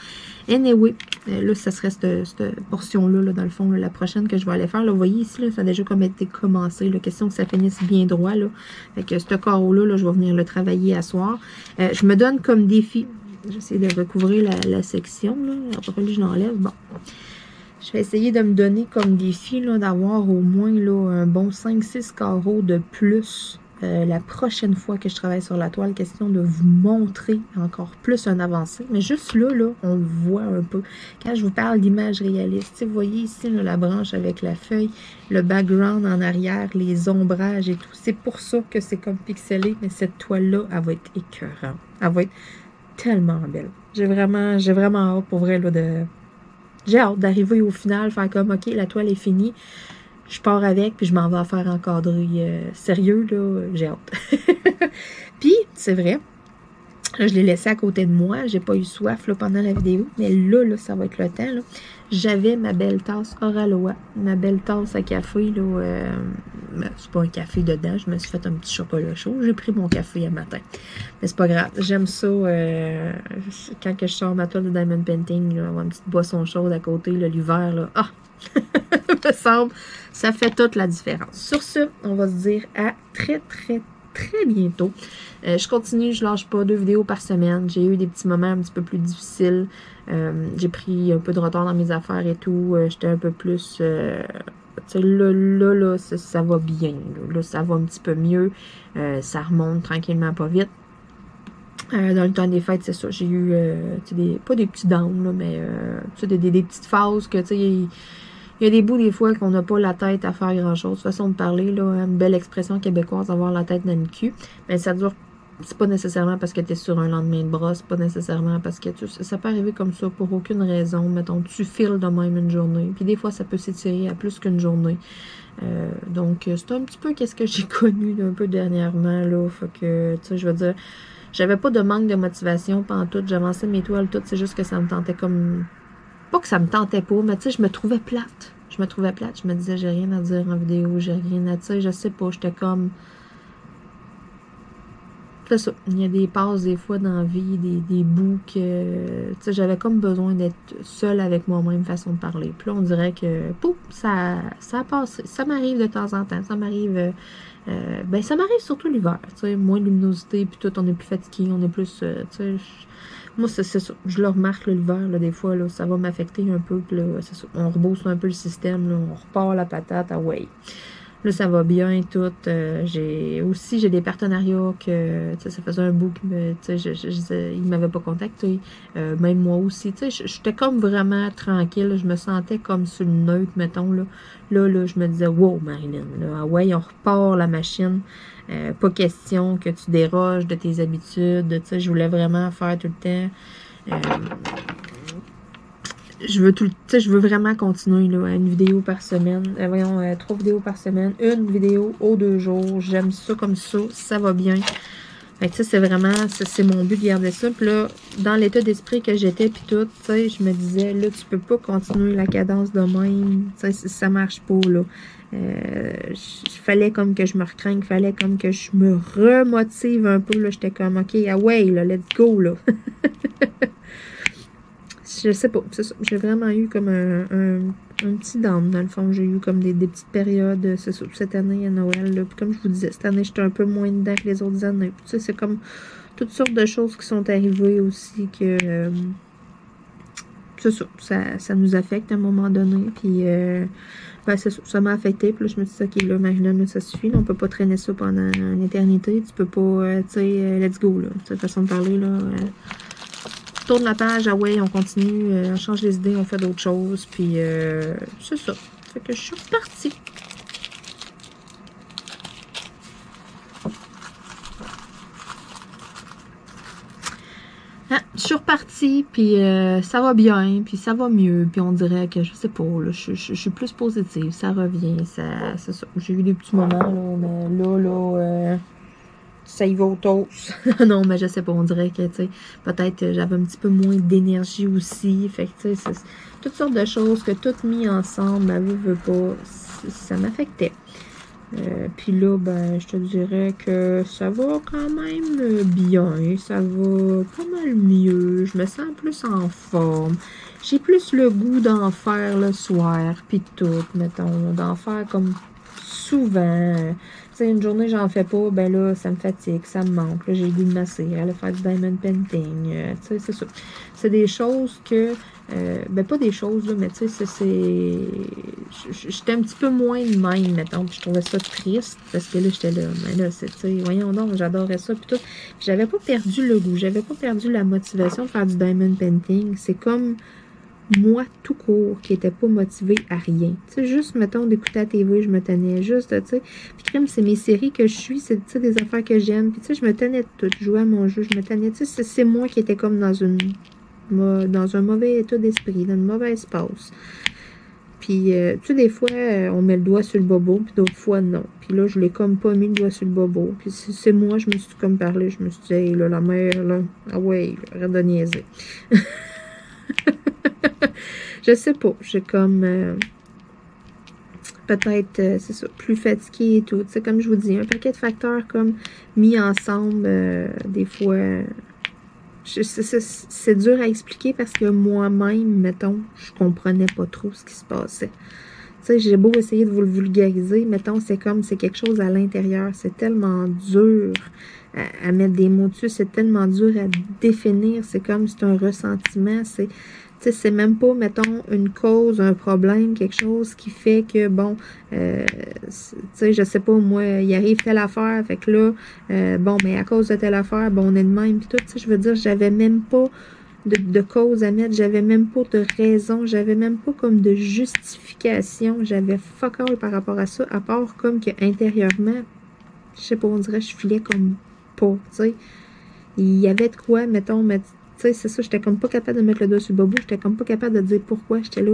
Anyway, là, ça serait cette portion-là, là, dans le fond, là, la prochaine que je vais aller faire. Là, vous voyez ici, là, ça a déjà comme été commencé. La question que ça finisse bien droit. Là. Fait que ce carreau-là, là, je vais venir le travailler à soir. Je me donne comme défi. J'essaie de recouvrir la section. Là. Après, je l'enlève. Bon. Je vais essayer de me donner comme défi d'avoir au moins là, un bon 5-6 carreaux de plus. La prochaine fois que je travaille sur la toile, question de vous montrer encore plus un avancé. Mais juste là, on voit un peu. Quand je vous parle d'image réaliste, vous voyez ici là, la branche avec la feuille, le background en arrière, les ombrages et tout. C'est pour ça que c'est comme pixelé, mais cette toile-là, elle va être écœurante. Elle va être tellement belle. J'ai vraiment hâte pour vrai là, j'ai hâte d'arriver au final, faire comme, ok, la toile est finie. Je pars avec, puis je m'en vais faire encadrer. Sérieux, là, j'ai hâte. Puis, c'est vrai, là, je l'ai laissé à côté de moi. J'ai pas eu soif là, pendant la vidéo. Mais là, ça va être le temps. Là. J'avais ma belle tasse Oraloa. Ma belle tasse à café. Là, c'est pas un café dedans. Je me suis fait un petit chocolat chaud. J'ai pris mon café un matin. Mais c'est pas grave. J'aime ça. Quand que je sors ma toile de Diamond Painting, là, avoir une petite boisson chaude à côté. L'hiver, là. Ah! me semble, ça fait toute la différence. Sur ce, on va se dire à très bientôt. Je continue, je lâche pas 2 vidéos par semaine. J'ai eu des petits moments un petit peu plus difficiles. J'ai pris un peu de retard dans mes affaires et tout. J'étais un peu plus... là, ça va bien. Là, ça va un petit peu mieux. Ça remonte tranquillement, pas vite. Dans le temps des fêtes, c'est ça. J'ai eu, pas des petits downs, là, mais des petites phases que, tu sais, il y a des bouts, des fois, qu'on n'a pas la tête à faire grand-chose. Façon de parler, là, une belle expression québécoise, avoir la tête dans le cul. Mais ça dure, c'est pas nécessairement parce que tu es sur un lendemain de bras, c'est pas nécessairement parce que ça peut arriver comme ça pour aucune raison. Mettons, tu files de même une journée. Puis des fois, ça peut s'étirer à plus qu'une journée. Donc, c'est un petit peu qu'est-ce que j'ai connu un peu dernièrement, là. Fait que, tu sais, je veux dire... J'avais pas de manque de motivation pantoute. J'avançais mes toiles toutes. C'est juste que ça me tentait comme... Pas que ça me tentait pas, mais tu sais, je me trouvais plate. Je me disais, j'ai rien à dire en vidéo. J'ai rien à dire. Je sais pas. J'étais comme... C'est ça. Il y a des passes, des fois, dans la vie, des bouts que... Tu sais, j'avais comme besoin d'être seule avec moi-même, façon de parler. Puis là, on dirait que... Pouf! Ça a passé. Ça m'arrive de temps en temps. Ça m'arrive... ben, ça m'arrive surtout l'hiver, tu sais, moins de luminosité, puis tout, on est plus fatigué, on est plus, tu sais, moi, c'est ça, je le remarque, l'hiver, des fois, là, ça va m'affecter un peu, là, c'est ça, on rebooste un peu le système, là, on repart la patate, ah ouais. Là, ça va bien, tout. J'ai des partenariats que, tu sais, ça faisait un bout que, tu sais, ils m'avaient pas contacté. Même moi aussi, tu sais, j'étais comme vraiment tranquille. Je me sentais comme sur le neutre, mettons, là. Là, je me disais, wow, Marilyn, là, ah ouais, on repart la machine. Pas question que tu déroges de tes habitudes. Tu sais, je voulais vraiment faire tout le temps. Je veux vraiment continuer là, à une vidéo par semaine. 3 vidéos par semaine. Une vidéo aux 2 jours. J'aime ça comme ça va bien. Fait que ça, c'est vraiment, c'est mon but de garder ça. Puis là, dans l'état d'esprit que j'étais, puis tout, tu sais, je me disais, là, tu peux pas continuer la cadence de même. Tu sais, ça marche pas, là. Fallait comme que je me recraigne, fallait comme que je me remotive un peu, là. J'étais comme, OK, ah ouais, là, let's go, là. Je sais pas, c'est ça. J'ai vraiment eu comme un petit down, dans le fond. J'ai eu comme des petites périodes, c'est ça, cette année à Noël. Là. Puis comme je vous disais, cette année, j'étais un peu moins dedans que les autres années. Puis, tu sais, c'est comme toutes sortes de choses qui sont arrivées aussi que... c'est ça nous affecte à un moment donné. Puis, ben, c'est ça m'a affecté. Puis là, je me suis dit, OK, là, Marilyn, ça suffit. Là, on peut pas traîner ça pendant une éternité. Tu peux pas, tu sais, let's go, là. Cette façon de parler, là... tourne la page, ah ouais, on continue, on change les idées, on fait d'autres choses, puis c'est ça. Fait que je suis repartie. Ah, je suis repartie, puis ça va bien, puis ça va mieux, puis on dirait que, je sais pas, là, je suis plus positive, ça revient, c'est ça. J'ai eu des petits moments, là, mais ça y va au toast. Non, mais je sais pas, on dirait que, tu sais, peut-être j'avais un petit peu moins d'énergie aussi, fait que, tu sais, c'est toutes sortes de choses que toutes mis ensemble, ma vie veut pas, ça m'affectait. Puis là, ben, je te dirais que ça va quand même bien, ça va pas mal mieux, je me sens plus en forme, j'ai plus le goût d'en faire le soir, puis tout, mettons, d'en faire comme souvent. Tu sais, une journée, j'en fais pas, ben là, ça me fatigue, ça me manque, là, j'ai le goût de masser, aller faire du diamond painting, tu sais, c'est ça. C'est des choses que ben pas des choses, là, mais tu sais, j'étais un petit peu moins de même, mettons, puis je trouvais ça triste, parce que là, j'étais là, mais là, tu sais, voyons donc, j'adorais ça, puis tout. J'avais pas perdu le goût, j'avais pas perdu la motivation de faire du diamond painting. C'est comme moi, tout court, qui était pas motivée à rien. Tu sais, juste, mettons, d'écouter la TV, je me tenais juste, tu sais. Puis comme c'est mes séries que je suis, c'est, tu sais, des affaires que j'aime. Puis tu sais, je me tenais de tout, je jouais à mon jeu, je me tenais, tu sais, c'est moi qui étais comme dans un mauvais état d'esprit, dans une mauvaise passe. Puis, tu sais, des fois, on met le doigt sur le bobo, puis d'autres fois, non. Puis là, je l'ai comme pas mis le doigt sur le bobo. Puis c'est moi, je me suis comme parlé, je me suis dit, hey, là, la mère, là, ah ouais, arrête de niaiser. Je sais pas, j'ai comme, peut-être, c'est ça, plus fatiguée et tout. Tu sais, comme je vous dis, un paquet de facteurs comme mis ensemble, des fois... C'est dur à expliquer parce que moi-même, mettons, je comprenais pas trop ce qui se passait. Tu sais, j'ai beau essayer de vous le vulgariser, mettons, c'est comme, c'est quelque chose à l'intérieur. C'est tellement dur à mettre des mots dessus, c'est tellement dur à définir. C'est comme, c'est un ressentiment, c'est... Tu sais, c'est même pas, mettons, une cause, un problème, quelque chose qui fait que, bon, tu sais, je sais pas, moi, il arrive telle affaire, fait que là, bon, mais à cause de telle affaire, bon, on est de même, puis tout, tu sais, je veux dire, j'avais même pas de cause à mettre, j'avais même pas de raison, j'avais même pas comme de justification, j'avais fuck all par rapport à ça, à part comme que intérieurement, je sais pas, on dirait, je filais comme pas, tu sais. Il y avait de quoi, mettons, mais tu sais, c'est ça, j'étais comme pas capable de mettre le doigt sur le bobo, j'étais comme pas capable de dire pourquoi j'étais là.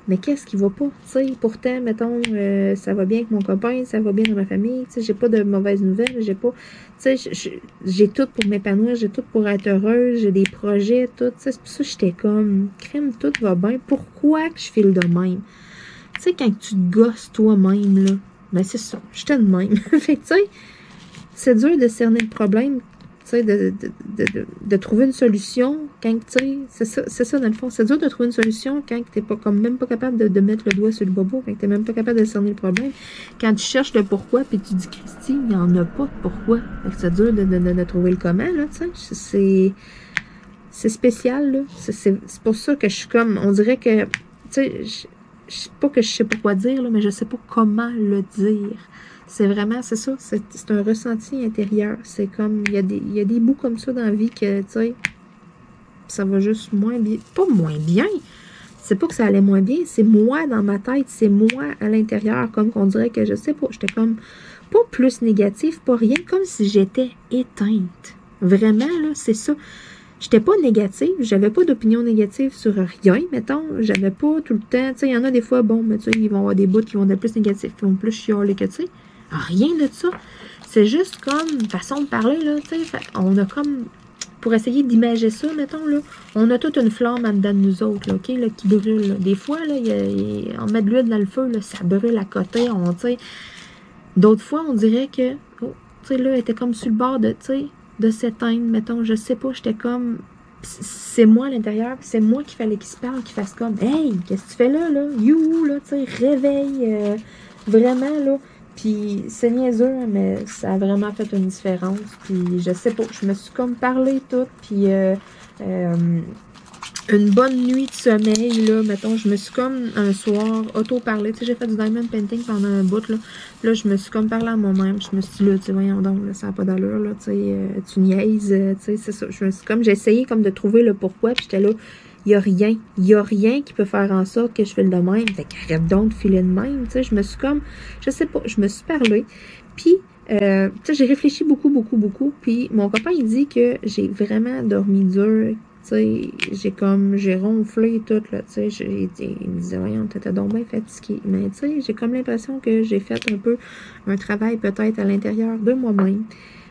Mais qu'est-ce qui va pas, tu sais, pourtant, mettons, ça va bien avec mon copain, ça va bien dans ma famille, tu sais, j'ai pas de mauvaises nouvelles, j'ai pas, tu sais, j'ai tout pour m'épanouir, j'ai tout pour être heureuse, j'ai des projets, tout, tu sais, c'est pour ça que j'étais comme, crème, tout va bien, pourquoi que je file de même? Tu sais, quand tu te gosses toi-même, là, ben c'est ça, j'étais de même. Fait que, tu sais, c'est dur de cerner le problème, de trouver une solution quand, tu sais, c'est ça dans le fond, c'est dur de trouver une solution quand t'es pas, comme même pas capable de mettre le doigt sur le bobo, quand t'es même pas capable de cerner le problème, quand tu cherches le pourquoi, puis tu dis, Christy, il n'y en a pas de pourquoi, fait que c'est dur de trouver le comment, là, tu sais, c'est spécial, là, c'est pour ça que je suis comme, on dirait que, tu sais, je sais pas que je sais pas quoi dire, là, mais je sais pas comment le dire. C'est vraiment, c'est ça, c'est un ressenti intérieur. C'est comme, il y a des bouts comme ça dans la vie que, tu sais, ça va juste moins bien. Pas moins bien, c'est pas que ça allait moins bien, c'est moi dans ma tête, c'est moi à l'intérieur, comme qu'on dirait que, je sais pas, j'étais comme, pas plus négative, pas rien, comme si j'étais éteinte. Vraiment, là, c'est ça. J'étais pas négative, j'avais pas d'opinion négative sur rien, mettons, j'avais pas tout le temps, tu sais, il y en a des fois, bon, mais tu sais, ils vont avoir des bouts qui vont être plus négatifs, qui vont plus chialer que, tu sais, rien de ça. C'est juste comme façon de parler, là, tu sais, on a comme, pour essayer d'imager ça, mettons, là, on a toute une flamme en dedans de nous autres, là, OK, là, qui brûle, là. Des fois, là, on met de l'huile dans le feu, là, ça brûle à côté, tu sais, d'autres fois, on dirait que, oh, tu sais, là, elle était comme sur le bord de, tu sais, de s'éteindre, mettons, je sais pas, j'étais comme, c'est moi à l'intérieur, c'est moi qui fallait qu'il se parle, qu'il fasse comme, hey, qu'est-ce que tu fais là, you, là, tu sais, réveille, vraiment, là, puis c'est niaiseux, mais ça a vraiment fait une différence, puis je sais pas, je me suis comme parlé tout, puis une bonne nuit de sommeil, là, mettons, je me suis comme un soir auto-parlé, tu sais, j'ai fait du diamond painting pendant un bout, là, je me suis comme parlé à moi-même, je me suis dit, là, tu sais, voyons donc, là, ça n'a pas d'allure, là, tu sais, tu niaises, tu sais, c'est ça, j'ai essayé comme de trouver le pourquoi, puis j'étais là, il y a rien qui peut faire en sorte que je file de même, fait qu'arrête donc de filer de même, tu sais, je me suis comme, je sais pas, je me suis parlé, puis Tu sais, j'ai réfléchi beaucoup, beaucoup, beaucoup. Puis mon copain, il dit que j'ai vraiment dormi dur. Tu sais, j'ai ronflé tout, là. Tu sais, il me disait, voyons, t'étais donc bien fatiguée. Mais tu sais, j'ai comme l'impression que j'ai fait un peu un travail peut-être à l'intérieur de moi-même.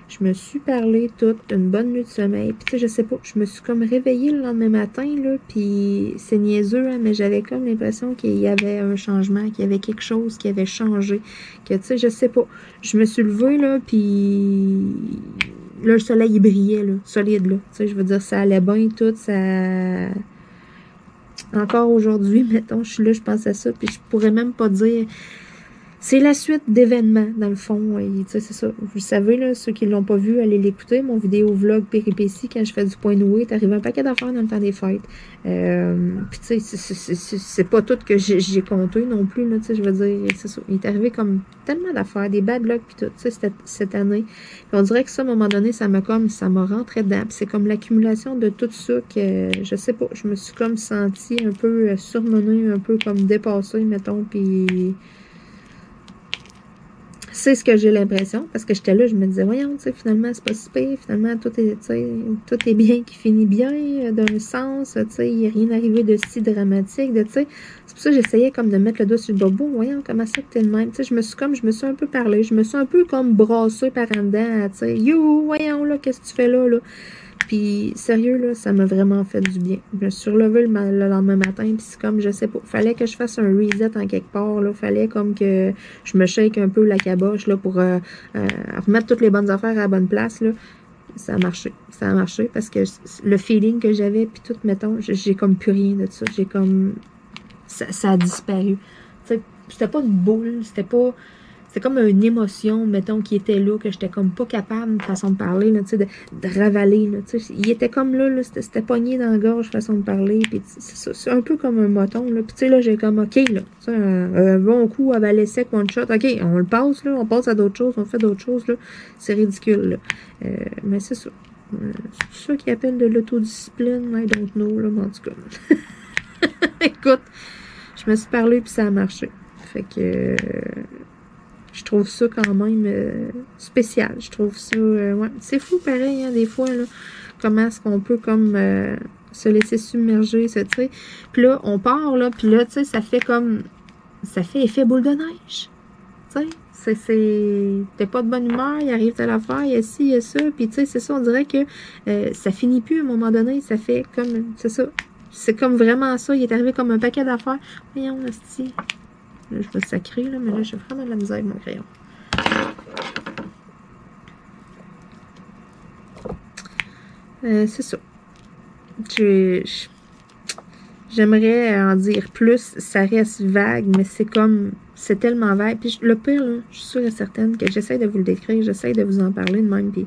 Je me suis parlé toute une bonne nuit de sommeil. Puis tu sais, je sais pas, je me suis comme réveillée le lendemain matin, là, puis c'est niaiseux, hein, mais j'avais comme l'impression qu'il y avait un changement, qu'il y avait quelque chose qui avait changé. Que tu sais, je sais pas. Je me suis levée, là, puis là, le soleil, il brillait, là, solide, là. Tu sais, je veux dire, ça allait bien, tout, ça... Encore aujourd'hui, mettons, je suis là, je pense à ça, puis je pourrais même pas dire... C'est la suite d'événements, dans le fond. Tu sais, c'est ça. Vous savez, là, ceux qui l'ont pas vu, allez l'écouter. Mon vidéo vlog péripétie, quand je fais du point noué, t'es arrivé un paquet d'affaires dans le temps des fêtes. Puis, tu sais, c'est pas tout que j'ai compté non plus, là, tu sais, je veux dire, c'est ça. Il est arrivé comme tellement d'affaires, des bad luck, puis tout, tu sais, cette année. Puis on dirait que ça, à un moment donné, ça m'a rentré dedans. Puis c'est comme l'accumulation de tout ça que, je sais pas, je me suis comme sentie un peu surmenée, un peu comme dépassée, mettons, puis... C'est ce que j'ai l'impression, parce que j'étais là, je me disais, voyons, tu sais, finalement, c'est pas si pire, finalement, tout est bien qui finit bien, d'un sens, tu sais, il n'y a rien arrivé de si dramatique, tu sais. C'est pour ça que j'essayais comme de mettre le doigt sur le bobo, voyons, comment ça que t'es de même, tu sais, je me suis un peu parlé, je me suis un peu comme brassée par en dedans, tu sais, you, voyons, là, qu'est-ce que tu fais là? Puis, sérieux, là, ça m'a vraiment fait du bien. Je me suis relevée le lendemain matin, puis c'est comme, je sais pas, fallait que je fasse un reset en quelque part, là. Fallait comme que je me shake un peu la caboche, là, pour remettre toutes les bonnes affaires à la bonne place, là. Ça a marché. Ça a marché parce que le feeling que j'avais, puis tout, mettons, j'ai comme plus rien de ça. J'ai comme... Ça a disparu. Tu sais, c'était pas une boule, c'était comme une émotion, mettons, qui était là, que j'étais comme pas capable, façon de parler, là, tu sais, de ravaler, là, tu sais. Il était comme là, c'était pogné dans la gorge, façon de parler, puis c'est un peu comme un moton, là. Puis tu sais, là, j'ai comme, OK, là, tu sais, un bon coup, avaler sec, one shot, OK, on le passe, là, on passe à d'autres choses, on fait d'autres choses, là. C'est ridicule, là. Mais c'est ça. C'est ça qu'ils appellent de l'autodiscipline, I don't know, là, mais en tout cas. Écoute, je me suis parlé, puis ça a marché. Fait que... je trouve ça quand même spécial. Je trouve ça... ouais. C'est fou pareil, hein, des fois, là, comment est-ce qu'on peut comme se laisser submerger, ça, tu sais. Puis là, on part, là, puis là, tu sais, ça fait comme... ça fait effet boule de neige. Tu sais, t'es pas de bonne humeur, il arrive telle affaire, il y a ci, il y a ça, puis tu sais, c'est ça, on dirait que ça finit plus à un moment donné, ça fait comme... c'est ça. C'est comme vraiment ça, il est arrivé comme un paquet d'affaires. Voyons, hostie. Là, je vais sacrer, là, mais là, j'ai vraiment de la misère avec mon crayon. C'est ça. J'aimerais en dire plus. Ça reste vague, mais c'est comme... c'est tellement vague. Puis le pire, là, je suis sûre et certaine que j'essaie de vous le décrire, j'essaie de vous en parler de même, puis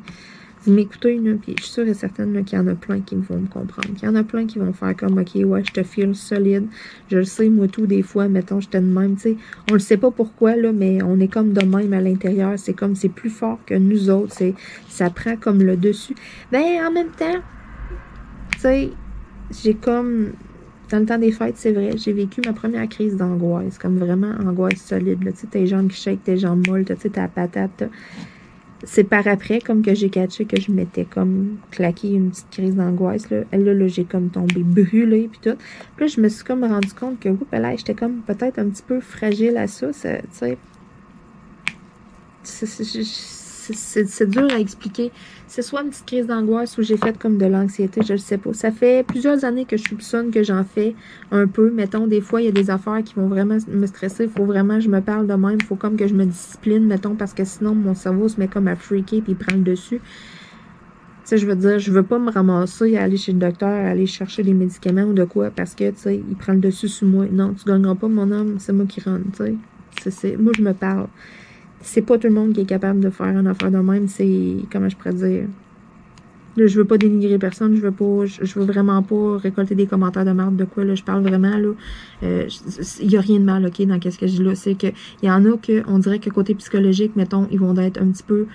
vous m'écoutez, là, puis je suis sûre et certaine qu'il y en a plein qui vont me comprendre. Qu'il y en a plein qui vont faire comme, OK, ouais, je te file solide. Je le sais, moi, tout, des fois, mettons, j'étais de même, tu sais. On le sait pas pourquoi, là, mais on est comme de même à l'intérieur. C'est comme, c'est plus fort que nous autres. Ça prend comme le dessus. Ben, en même temps, tu sais, j'ai comme... dans le temps des fêtes, c'est vrai, j'ai vécu ma première crise d'angoisse. Comme vraiment angoisse solide, là. Tu sais, tes jambes qui shake, tes jambes molles, tu sais, ta patate, c'est par après, comme que j'ai catché que je m'étais comme claqué une petite crise d'angoisse, là. Là, j'ai comme tombé brûlée, puis tout. Puis là, je me suis comme rendu compte que, oups, là, j'étais comme peut-être un petit peu fragile à ça, tu sais. C'est dur à expliquer. C'est soit une petite crise d'angoisse ou j'ai fait comme de l'anxiété, je ne sais pas. Ça fait plusieurs années que je soupçonne que j'en fais un peu. Mettons, des fois, il y a des affaires qui vont vraiment me stresser. Il faut vraiment que je me parle de même. Il faut comme que je me discipline, mettons, parce que sinon, mon cerveau se met comme à freaker puis il prend le dessus. Tu sais, je veux dire, je veux pas me ramasser à aller chez le docteur, à aller chercher des médicaments ou de quoi, parce que, tu sais, il prend le dessus sur moi. Non, tu gagneras pas, mon homme, c'est moi qui rentre, tu sais. Moi, je me parle. C'est pas tout le monde qui est capable de faire une affaire de même. C'est, comment je pourrais dire... Là, je veux pas dénigrer personne, je veux vraiment pas récolter des commentaires de merde de quoi, là, je parle vraiment, là, il y a rien de mal, ok, dans qu'est-ce que je dis là, c'est que, il y en a que, on dirait que côté psychologique, mettons, ils vont être un petit peu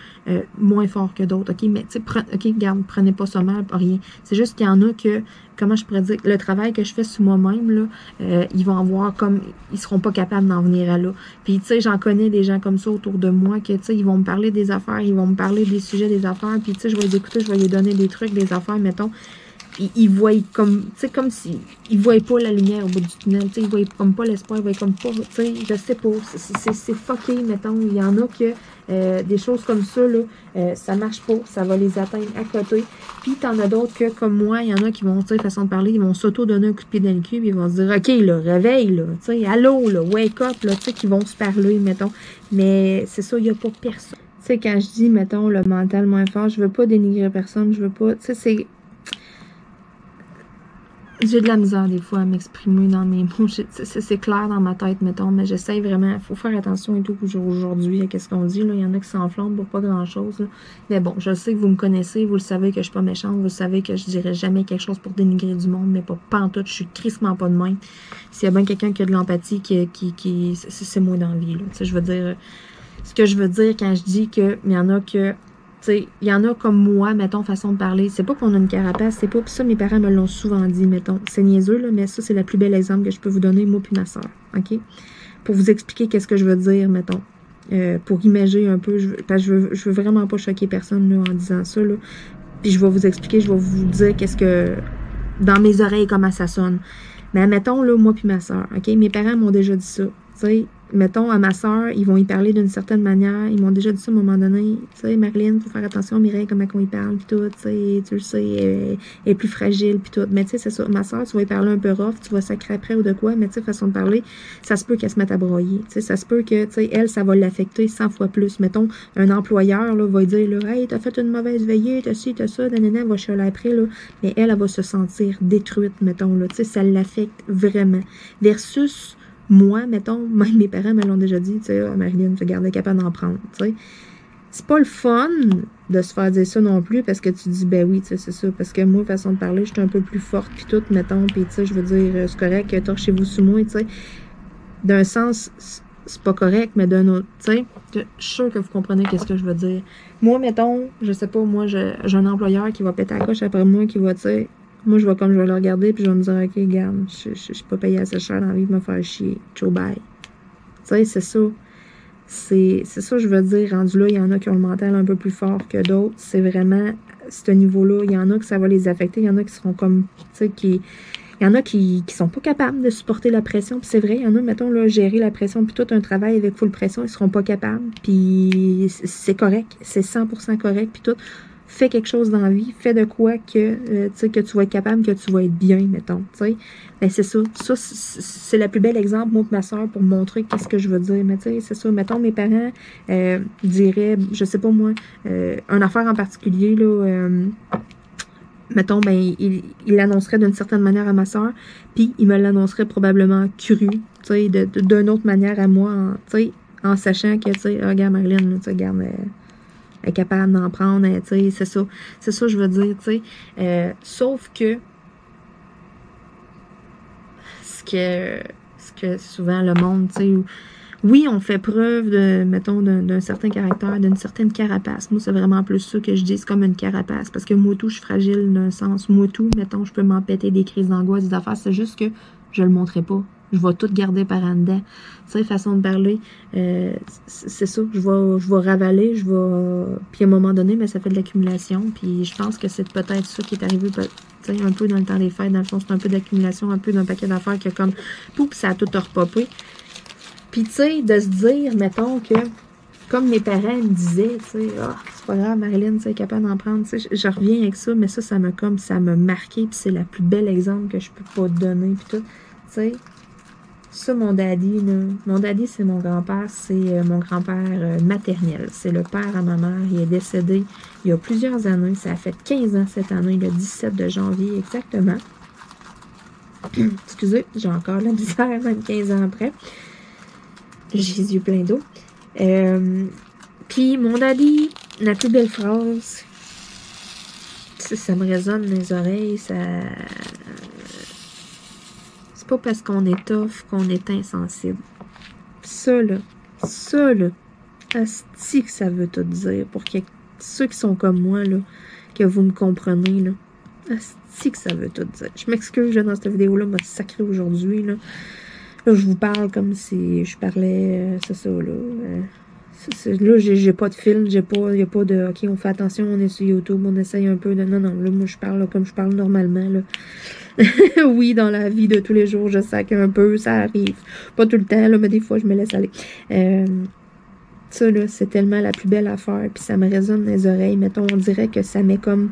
moins forts que d'autres, ok, mais, tu sais, ok, regarde, prenez pas ça mal, pas rien, c'est juste qu'il y en a que, comment je pourrais dire, le travail que je fais sur moi-même, là, ils vont avoir comme, ils seront pas capables d'en venir à là. Puis, tu sais, j'en connais des gens comme ça autour de moi, que, tu sais, ils vont me parler des affaires, ils vont me parler des sujets des affaires, puis, tu sais, je vais les écouter, je vais les donner des trucs, des affaires, mettons, ils voient comme, tu sais, comme si, ils voient pas la lumière au bout du tunnel, tu sais, ils voient comme pas l'espoir, ils voient comme pas, tu sais, je sais pas, c'est fucké, mettons, il y en a que, des choses comme ça, là, ça marche pas, ça va les atteindre à côté. Puis t'en as d'autres que, comme moi, il y en a qui vont, tu sais, façon de parler, ils vont s'auto-donner un coup de pied dans le cul, puis ils vont se dire, OK, là, réveille, là, tu sais, allô, là, wake up, là, tu sais, qui vont se parler, mettons. Mais c'est ça, il n'y a pas personne. Tu sais, quand je dis, mettons, le mental moins fort, je veux pas dénigrer personne, je veux pas, tu sais, c'est... J'ai de la misère des fois à m'exprimer dans mes mots. C'est clair dans ma tête, mettons, mais j'essaie vraiment. Il faut faire attention et tout aujourd'hui à ce qu'on dit. Là. Il y en a qui s'enflamment pour pas grand-chose. Mais bon, je sais que vous me connaissez, vous le savez que je suis pas méchante, vous le savez que je dirais jamais quelque chose pour dénigrer du monde, mais pas pantoute, je suis crissement pas de même. S'il y a bien quelqu'un qui a de l'empathie, c'est moi dans la vie. Là. Je veux dire, ce que je veux dire quand je dis que il y en a que... Il y en a comme moi, mettons, façon de parler. C'est pas qu'on a une carapace, c'est pas ça, mes parents me l'ont souvent dit, mettons. C'est niaiseux, là, mais ça, c'est le plus bel exemple que je peux vous donner, moi puis ma soeur, OK? Pour vous expliquer qu'est-ce que je veux dire, mettons. Pour imager un peu, parce que je veux vraiment pas choquer personne, là, en disant ça, là. Puis je vais vous expliquer, je vais vous dire qu'est-ce que... Dans mes oreilles, comment ça sonne. Mais mettons, là, moi puis ma soeur, OK? Mes parents m'ont déjà dit ça, tu sais. Mettons, à ma soeur, ils vont y parler d'une certaine manière. Ils m'ont déjà dit ça à un moment donné. Tu sais, Marilyn, faut faire attention à Mireille, comment on y parle, puis tout, tu sais, tu le sais, elle est plus fragile, puis tout. Mais tu sais, c'est ça. Ma soeur, tu vas y parler un peu rough, tu vas sacrer après ou de quoi, mais tu sais, façon de parler, ça se peut qu'elle se mette à broyer. Tu sais, ça se peut que, tu sais, elle, ça va l'affecter 100 fois plus. Mettons, un employeur, là, va lui dire, là, hey, t'as fait une mauvaise veillée, t'as ci, t'as ça, nanana, elle va chialer après, là. Mais elle va se sentir détruite, mettons, là. Tu sais, ça l'affecte vraiment. Versus, moi, mettons, même mes parents me l'ont déjà dit, tu sais, oh, Marilyn, tu gardes capable d'en prendre, tu sais. C'est pas le fun de se faire dire ça non plus, parce que tu dis, ben oui, tu sais, c'est ça, parce que moi, façon de parler, je suis un peu plus forte, puis tout, mettons, puis tu sais, je veux dire, c'est correct, torchez-vous sous moi, tu sais. D'un sens, c'est pas correct, mais d'un autre, tu sais, je suis sûre que vous comprenez qu'est-ce que je veux dire. Moi, mettons, je sais pas, moi, j'ai un employeur qui va péter la coche après moi, qui va, tu sais, moi, je vais le regarder, puis je vais me dire, OK, regarde, je suis pas payée assez cher dans la vie de me faire chier. Ciao, bye. Tu sais, c'est ça. C'est ça, je veux dire. Rendu là, il y en a qui ont le mental un peu plus fort que d'autres. C'est vraiment, ce niveau-là. Il y en a que ça va les affecter. Il y en a qui seront comme, tu sais, il y en a qui sont pas capables de supporter la pression. Puis c'est vrai, il y en a, mettons, là, gérer la pression, puis tout un travail avec full pression, ils seront pas capables. Puis c'est correct. C'est 100% correct, puis tout. Fais quelque chose dans la vie, fais de quoi que, tu sais, que tu vas être capable, que tu vas être bien, mettons, tu sais. Ben, c'est ça. Ça, c'est le plus bel exemple, moi, de ma soeur, pour montrer qu'est-ce que je veux dire. Mais, tu sais, c'est ça. Mettons, mes parents diraient, je sais pas moi, une affaire en particulier, là, mettons, ben, il l'annoncerait d'une certaine manière à ma soeur, puis il me l'annoncerait probablement cru, tu sais, d'une autre manière à moi, tu sais, en sachant que, tu sais, regarde, Marilyn, tu sais, regarde, est capable d'en prendre, tu sais, c'est ça. C'est ça, je veux dire, tu sais. Sauf que ce que souvent le monde, tu sais, oui, on fait preuve de, mettons, d'un certain caractère, d'une certaine carapace. Moi, c'est vraiment plus ça que je dis, c'est comme une carapace. Parce que moi, tout, je suis fragile d'un sens. Moi, tout, mettons, je peux m'empêter des crises d'angoisse, des affaires. C'est juste que je le montrerai pas. Je vais tout garder par en dedans. Tu sais, façon de parler, c'est ça. Je vais ravaler, puis à un moment donné, mais ça fait de l'accumulation. Puis je pense que c'est peut-être ça qui est arrivé, tu sais, un peu dans le temps des fêtes. Dans le fond, c'est un peu d'accumulation, un peu d'un paquet d'affaires qui a comme, pouf, ça a tout repopé. Puis, tu sais, de se dire, mettons, que, comme mes parents me disaient, tu sais, ah, c'est pas grave, Marilyn, tu sais, capable d'en prendre, tu sais, je reviens avec ça, mais ça m'a marqué, puis c'est le plus bel exemple que je peux pas te donner, puis tout, tu sais. Ça, mon daddy, là, mon daddy, c'est mon grand-père, c'est mon grand-père maternel. C'est le père à ma mère. Il est décédé il y a plusieurs années. Ça a fait 15 ans cette année, le 17 de janvier exactement. Excusez, j'ai encore la misère, même 15 ans après. J'ai les yeux pleins d'eau. Puis, mon daddy, la plus belle phrase, ça me résonne dans les oreilles, ça... C'est pas parce qu'on est tough qu'on est insensible. Ça, là, asti que ça veut tout dire. Pour ceux qui sont comme moi, là, que vous me comprenez, là. Asti asti que ça veut tout dire. Je m'excuse, dans cette vidéo-là, m'a sacré aujourd'hui, là. Là, je vous parle comme si je parlais, c'est ça, là. Là, j'ai pas de film, y a pas de, ok, on fait attention, on est sur YouTube, on essaye un peu de, non, là, moi, je parle là, comme je parle normalement, là. Oui, dans la vie de tous les jours, je sac un peu, ça arrive. Pas tout le temps, là, mais des fois, je me laisse aller. Ça, là, c'est tellement la plus belle affaire, puis ça me résonne dans les oreilles. Mettons, on dirait que ça met comme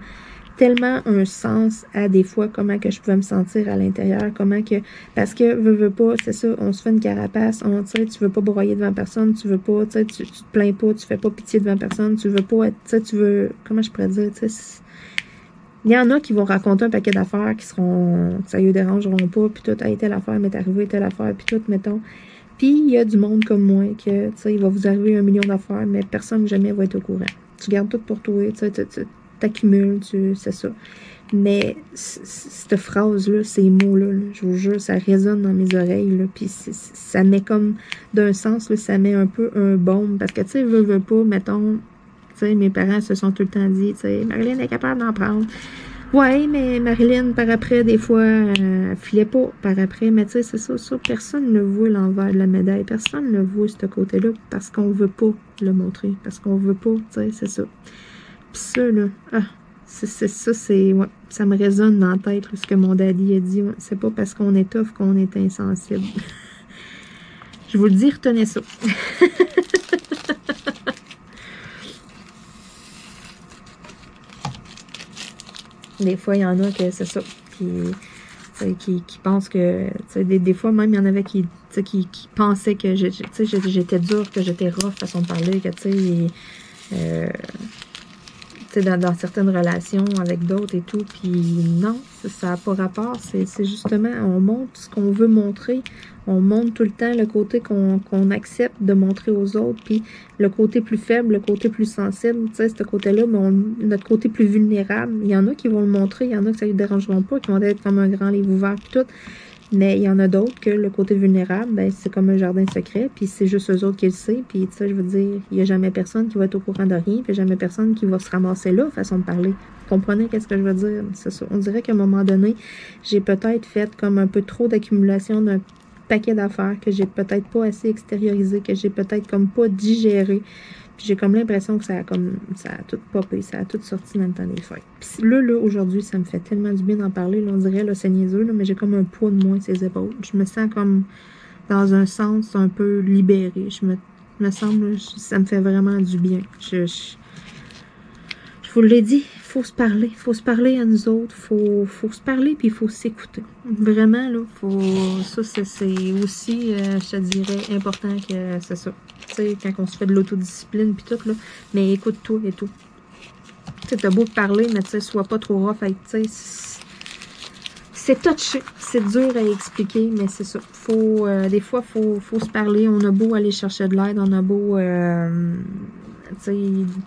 tellement un sens à des fois comment que je pouvais me sentir à l'intérieur, comment que, parce que, veux pas, c'est ça, on se fait une carapace, tu sais, tu veux pas broyer devant personne, tu veux pas, tu sais, tu te plains pas, tu fais pas pitié devant personne, tu veux pas être, tu sais, tu veux, comment je pourrais dire, tu sais, il y en a qui vont raconter un paquet d'affaires qui seront, ça ne dérangeront pas, puis tout, hey, telle affaire m'est arrivé, telle affaire, puis tout, mettons. Puis il y a du monde comme moi que, tu sais, il va vous arriver 1 million d'affaires, mais personne jamais va être au courant. Tu gardes tout pour toi, tu sais, tu t'accumules, c'est ça. Mais cette phrase-là, ces mots-là, je vous jure, ça résonne dans mes oreilles, là, puis ça met comme, d'un sens, là, ça met un peu un baume, parce que, tu sais, veux pas, mettons, tu sais, mes parents se sont tout le temps dit, tu sais, Marilyn est capable d'en prendre. Ouais, mais Marilyn, par après, des fois, elle filait pas par après. Mais tu sais, c'est ça, personne ne voit l'envers de la médaille. Personne ne voit ce côté-là parce qu'on veut pas le montrer. Parce qu'on veut pas, tu sais, c'est ça. Puis ça, là, c'est ça, ouais, ça me résonne dans la tête, ce que mon daddy a dit. Ouais, c'est pas parce qu'on est tough qu'on est insensible. Je vous le dis, retenez ça. Des fois, il y en a que c'est ça, qui pensent que, des fois même, il y en avait qui pensaient que j'étais dure, que j'étais rough, façon de parler, que, dans certaines relations avec d'autres et tout, puis non, ça n'a pas rapport, c'est justement, on montre ce qu'on veut montrer, on montre tout le temps le côté qu'on accepte de montrer aux autres, puis le côté plus faible, le côté plus sensible, tu sais, ce côté-là, mais notre côté plus vulnérable, il y en a qui vont le montrer, il y en a que ça ne les dérangeront pas, qui vont être comme un grand livre ouvert, puis tout. Mais il y en a d'autres que le côté vulnérable, ben, c'est comme un jardin secret, puis c'est juste eux autres qui le savent, puis tu sais, je veux dire, il n'y a jamais personne qui va être au courant de rien, puis jamais personne qui va se ramasser là, façon de parler. Vous comprenez qu'est-ce que je veux dire? C'est ça. On dirait qu'à un moment donné, j'ai peut-être fait comme un peu trop d'accumulation d'un paquet d'affaires que j'ai peut-être pas assez extériorisé, que j'ai peut-être comme pas digéré. Puis j'ai comme l'impression que ça a tout popé, ça a tout sorti dans le temps des fêtes. Puis là, aujourd'hui, ça me fait tellement du bien d'en parler. Là, on dirait, là, c'est niaiseux, là, mais j'ai comme un poids de moins sur les épaules. Je me sens comme, dans un sens, un peu libérée. Me semble, ça me fait vraiment du bien. Je vous l'ai dit, il faut se parler à nous autres, faut se parler puis il faut s'écouter. Vraiment, là, ça c'est aussi, je te dirais, important que c'est ça. Tu sais, quand on se fait de l'autodiscipline puis tout, là, mais écoute-toi et tout. Tu sais, t'as beau te parler, mais tu sais, sois pas trop rough avec, tu sais, c'est touché, c'est dur à expliquer, mais c'est ça. Des fois, faut se parler, on a beau aller chercher de l'aide, on a beau...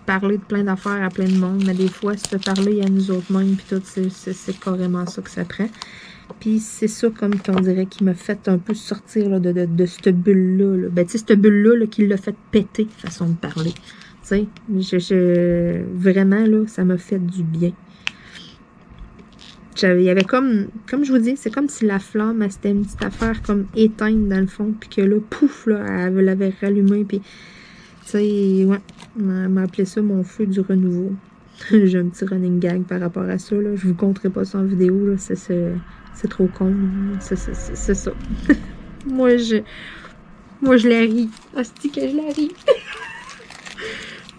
parler de plein d'affaires à plein de monde, mais des fois, se parler à nous autres mêmes, puis tout, c'est carrément ça que ça prend. Puis c'est ça, comme on dirait, qui m'a fait un peu sortir là, de cette bulle-là. Là. Ben, tu sais, cette bulle-là qui l'a fait péter, façon de parler. Tu sais, vraiment, là, ça m'a fait du bien. Il y avait comme je vous dis, c'est comme si la flamme, c'était une petite affaire comme éteinte dans le fond, puis que là, pouf, là, elle l'avait rallumée, puis... Tu sais, ouais, on m'a appelé ça mon feu du renouveau. J'ai un petit running gag par rapport à ça, là. Je vous compterai pas ça en vidéo, là. C'est trop con. C'est ça. Moi, je la ris. Hostie que je la ris.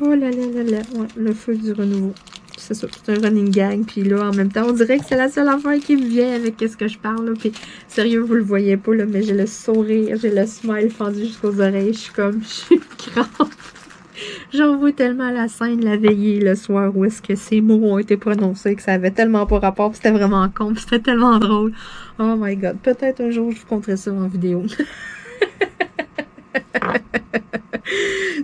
Oh là là là là. Ouais, le feu du renouveau. C'est ça, c'est un running gag. Puis là, en même temps, on dirait que c'est la seule affaire qui me vient avec ce que je parle, là. Puis, sérieux, vous le voyez pas, là, mais j'ai le sourire, j'ai le smile fendu jusqu'aux oreilles. Je suis grave. J'en vois tellement la scène, la veillée, le soir, où est-ce que ces mots ont été prononcés, que ça avait tellement pas rapport, puis c'était vraiment con, puis c'était tellement drôle. Oh my God. Peut-être un jour, je vous conterai ça en vidéo.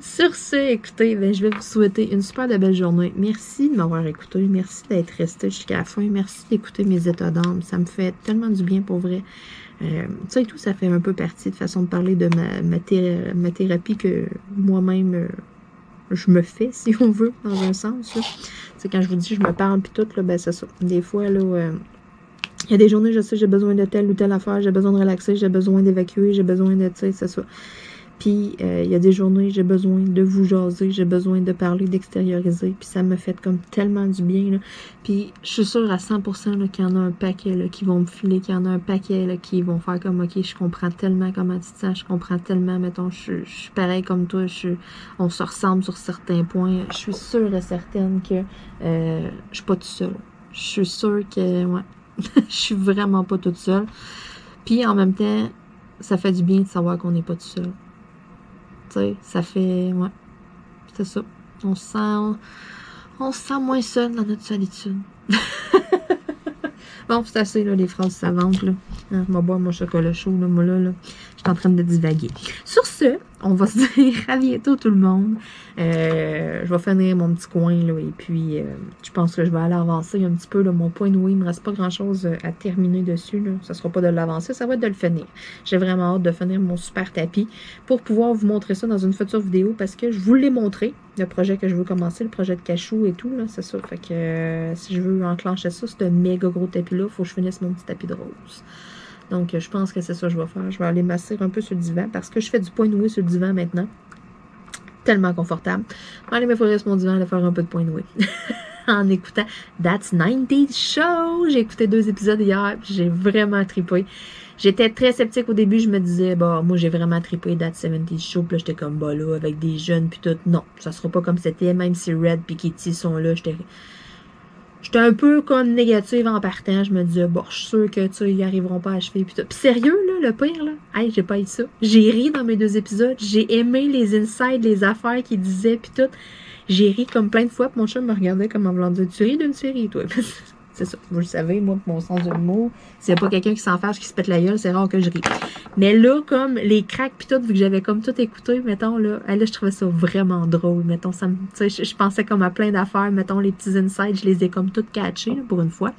Sur ce, écoutez, ben, je vais vous souhaiter une super de belle journée. Merci de m'avoir écouté. Merci d'être resté jusqu'à la fin. Merci d'écouter mes états d'âme. Ça me fait tellement du bien pour vrai. Ça et tout, ça fait un peu partie de façon de parler de ma thérapie que moi-même je me fais, si on veut, dans un sens. C'est quand je vous dis je me parle puis tout, là, ben c'est ça. Des fois, là, Il y a des journées, je sais, j'ai besoin de telle ou telle affaire, j'ai besoin de relaxer, j'ai besoin d'évacuer, j'ai besoin de, tu sais, c'est ça. Puis, il y a des journées, j'ai besoin de vous jaser, j'ai besoin de parler, d'extérioriser. Puis, ça me fait comme tellement du bien, là. Puis, je suis sûre à 100% là, qu'il y en a un paquet là, qui vont me filer, qu'il y en a un paquet là, qui vont faire comme, OK, je comprends tellement comment tu te sens, je comprends tellement, mettons, je suis pareil comme toi, on se ressemble sur certains points. Je suis sûre et certaine que je suis pas toute seule. Je suis sûre que, ouais, je suis vraiment pas toute seule. Puis, en même temps, ça fait du bien de savoir qu'on n'est pas tout seul. Tu sais, ça fait, ouais, c'est ça. On se sent moins seul dans notre solitude. Bon, c'est assez, là, les phrases savantes, là. Hein, je vais boire mon chocolat chaud, là, moi, là, je suis en train de divaguer. Sur ce, on va se dire à bientôt, tout le monde. Je vais finir mon petit coin, là, et puis, je pense que je vais aller avancer un petit peu, là, mon point de oui, il me reste pas grand-chose à terminer dessus, là. Ça sera pas de l'avancer, ça va être de le finir. J'ai vraiment hâte de finir mon super tapis pour pouvoir vous montrer ça dans une future vidéo, parce que je vous l'ai montré, le projet que je veux commencer, le projet de cachou et tout, là, c'est ça. Fait que, si je veux enclencher ça, c'est un méga gros tapis-là, il faut que je finisse mon petit tapis de rose. Donc, je pense que c'est ça que je vais faire. Je vais aller m'asseoir un peu sur le divan parce que je fais du point noué sur le divan maintenant. Tellement confortable. Je vais aller m'effleurer sur mon divan et faire un peu de point noué. En écoutant That's 90's Show. J'ai écouté 2 épisodes hier. J'ai vraiment trippé. J'étais très sceptique au début. Je me disais, bah, moi, j'ai vraiment trippé That's 70's Show. Puis là, j'étais comme, bah là, avec des jeunes. Puis tout. Non, ça sera pas comme c'était. Même si Red et Kitty sont là, j'étais un peu comme négative en partant. Je me disais, bon, je suis sûre que, tu sais, ils arriveront pas à achever. Puis sérieux, là, le pire, là, hey, j'ai pas eu ça. J'ai ri dans mes 2 épisodes. J'ai aimé les insides, les affaires qu'ils disaient, puis tout. J'ai ri comme plein de fois. Puis mon chum me regardait comme en voulant dire, tu ris d'une série, toi. C'est ça. Vous le savez, moi, mon sens de l'humour, s'il n'y a pas quelqu'un qui s'en fâche, qui se pète la gueule, c'est rare que je ris. Mais là, comme les cracks pis tout, vu que j'avais comme tout écouté, mettons, là, je trouvais ça vraiment drôle. Mettons, ça me, tu sais, je pensais comme à plein d'affaires. Mettons, les petits insides, je les ai comme toutes catchés, là, pour une fois.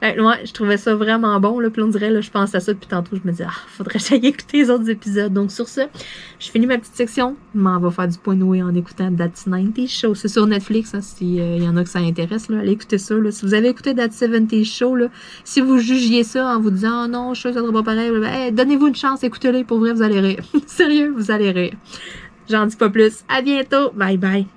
Ouais, je trouvais ça vraiment bon, là, puis on dirait, là, je pense à ça depuis tantôt, je me dis, faudrait que j'aille écouter les autres épisodes. Donc, sur ce, je finis ma petite section, je m'en vais faire du point noué en écoutant That's 90's Show. C'est sur Netflix, hein, si y en a que ça intéresse, là, allez écouter ça, là. Si vous avez écouté That's 70's Show, là, si vous jugiez ça en vous disant, oh non, je suis sûr que ça sera pas pareil, hey, donnez-vous une chance, écoutez-le, pour vrai, vous allez rire. Sérieux, vous allez rire. J'en dis pas plus. À bientôt. Bye bye.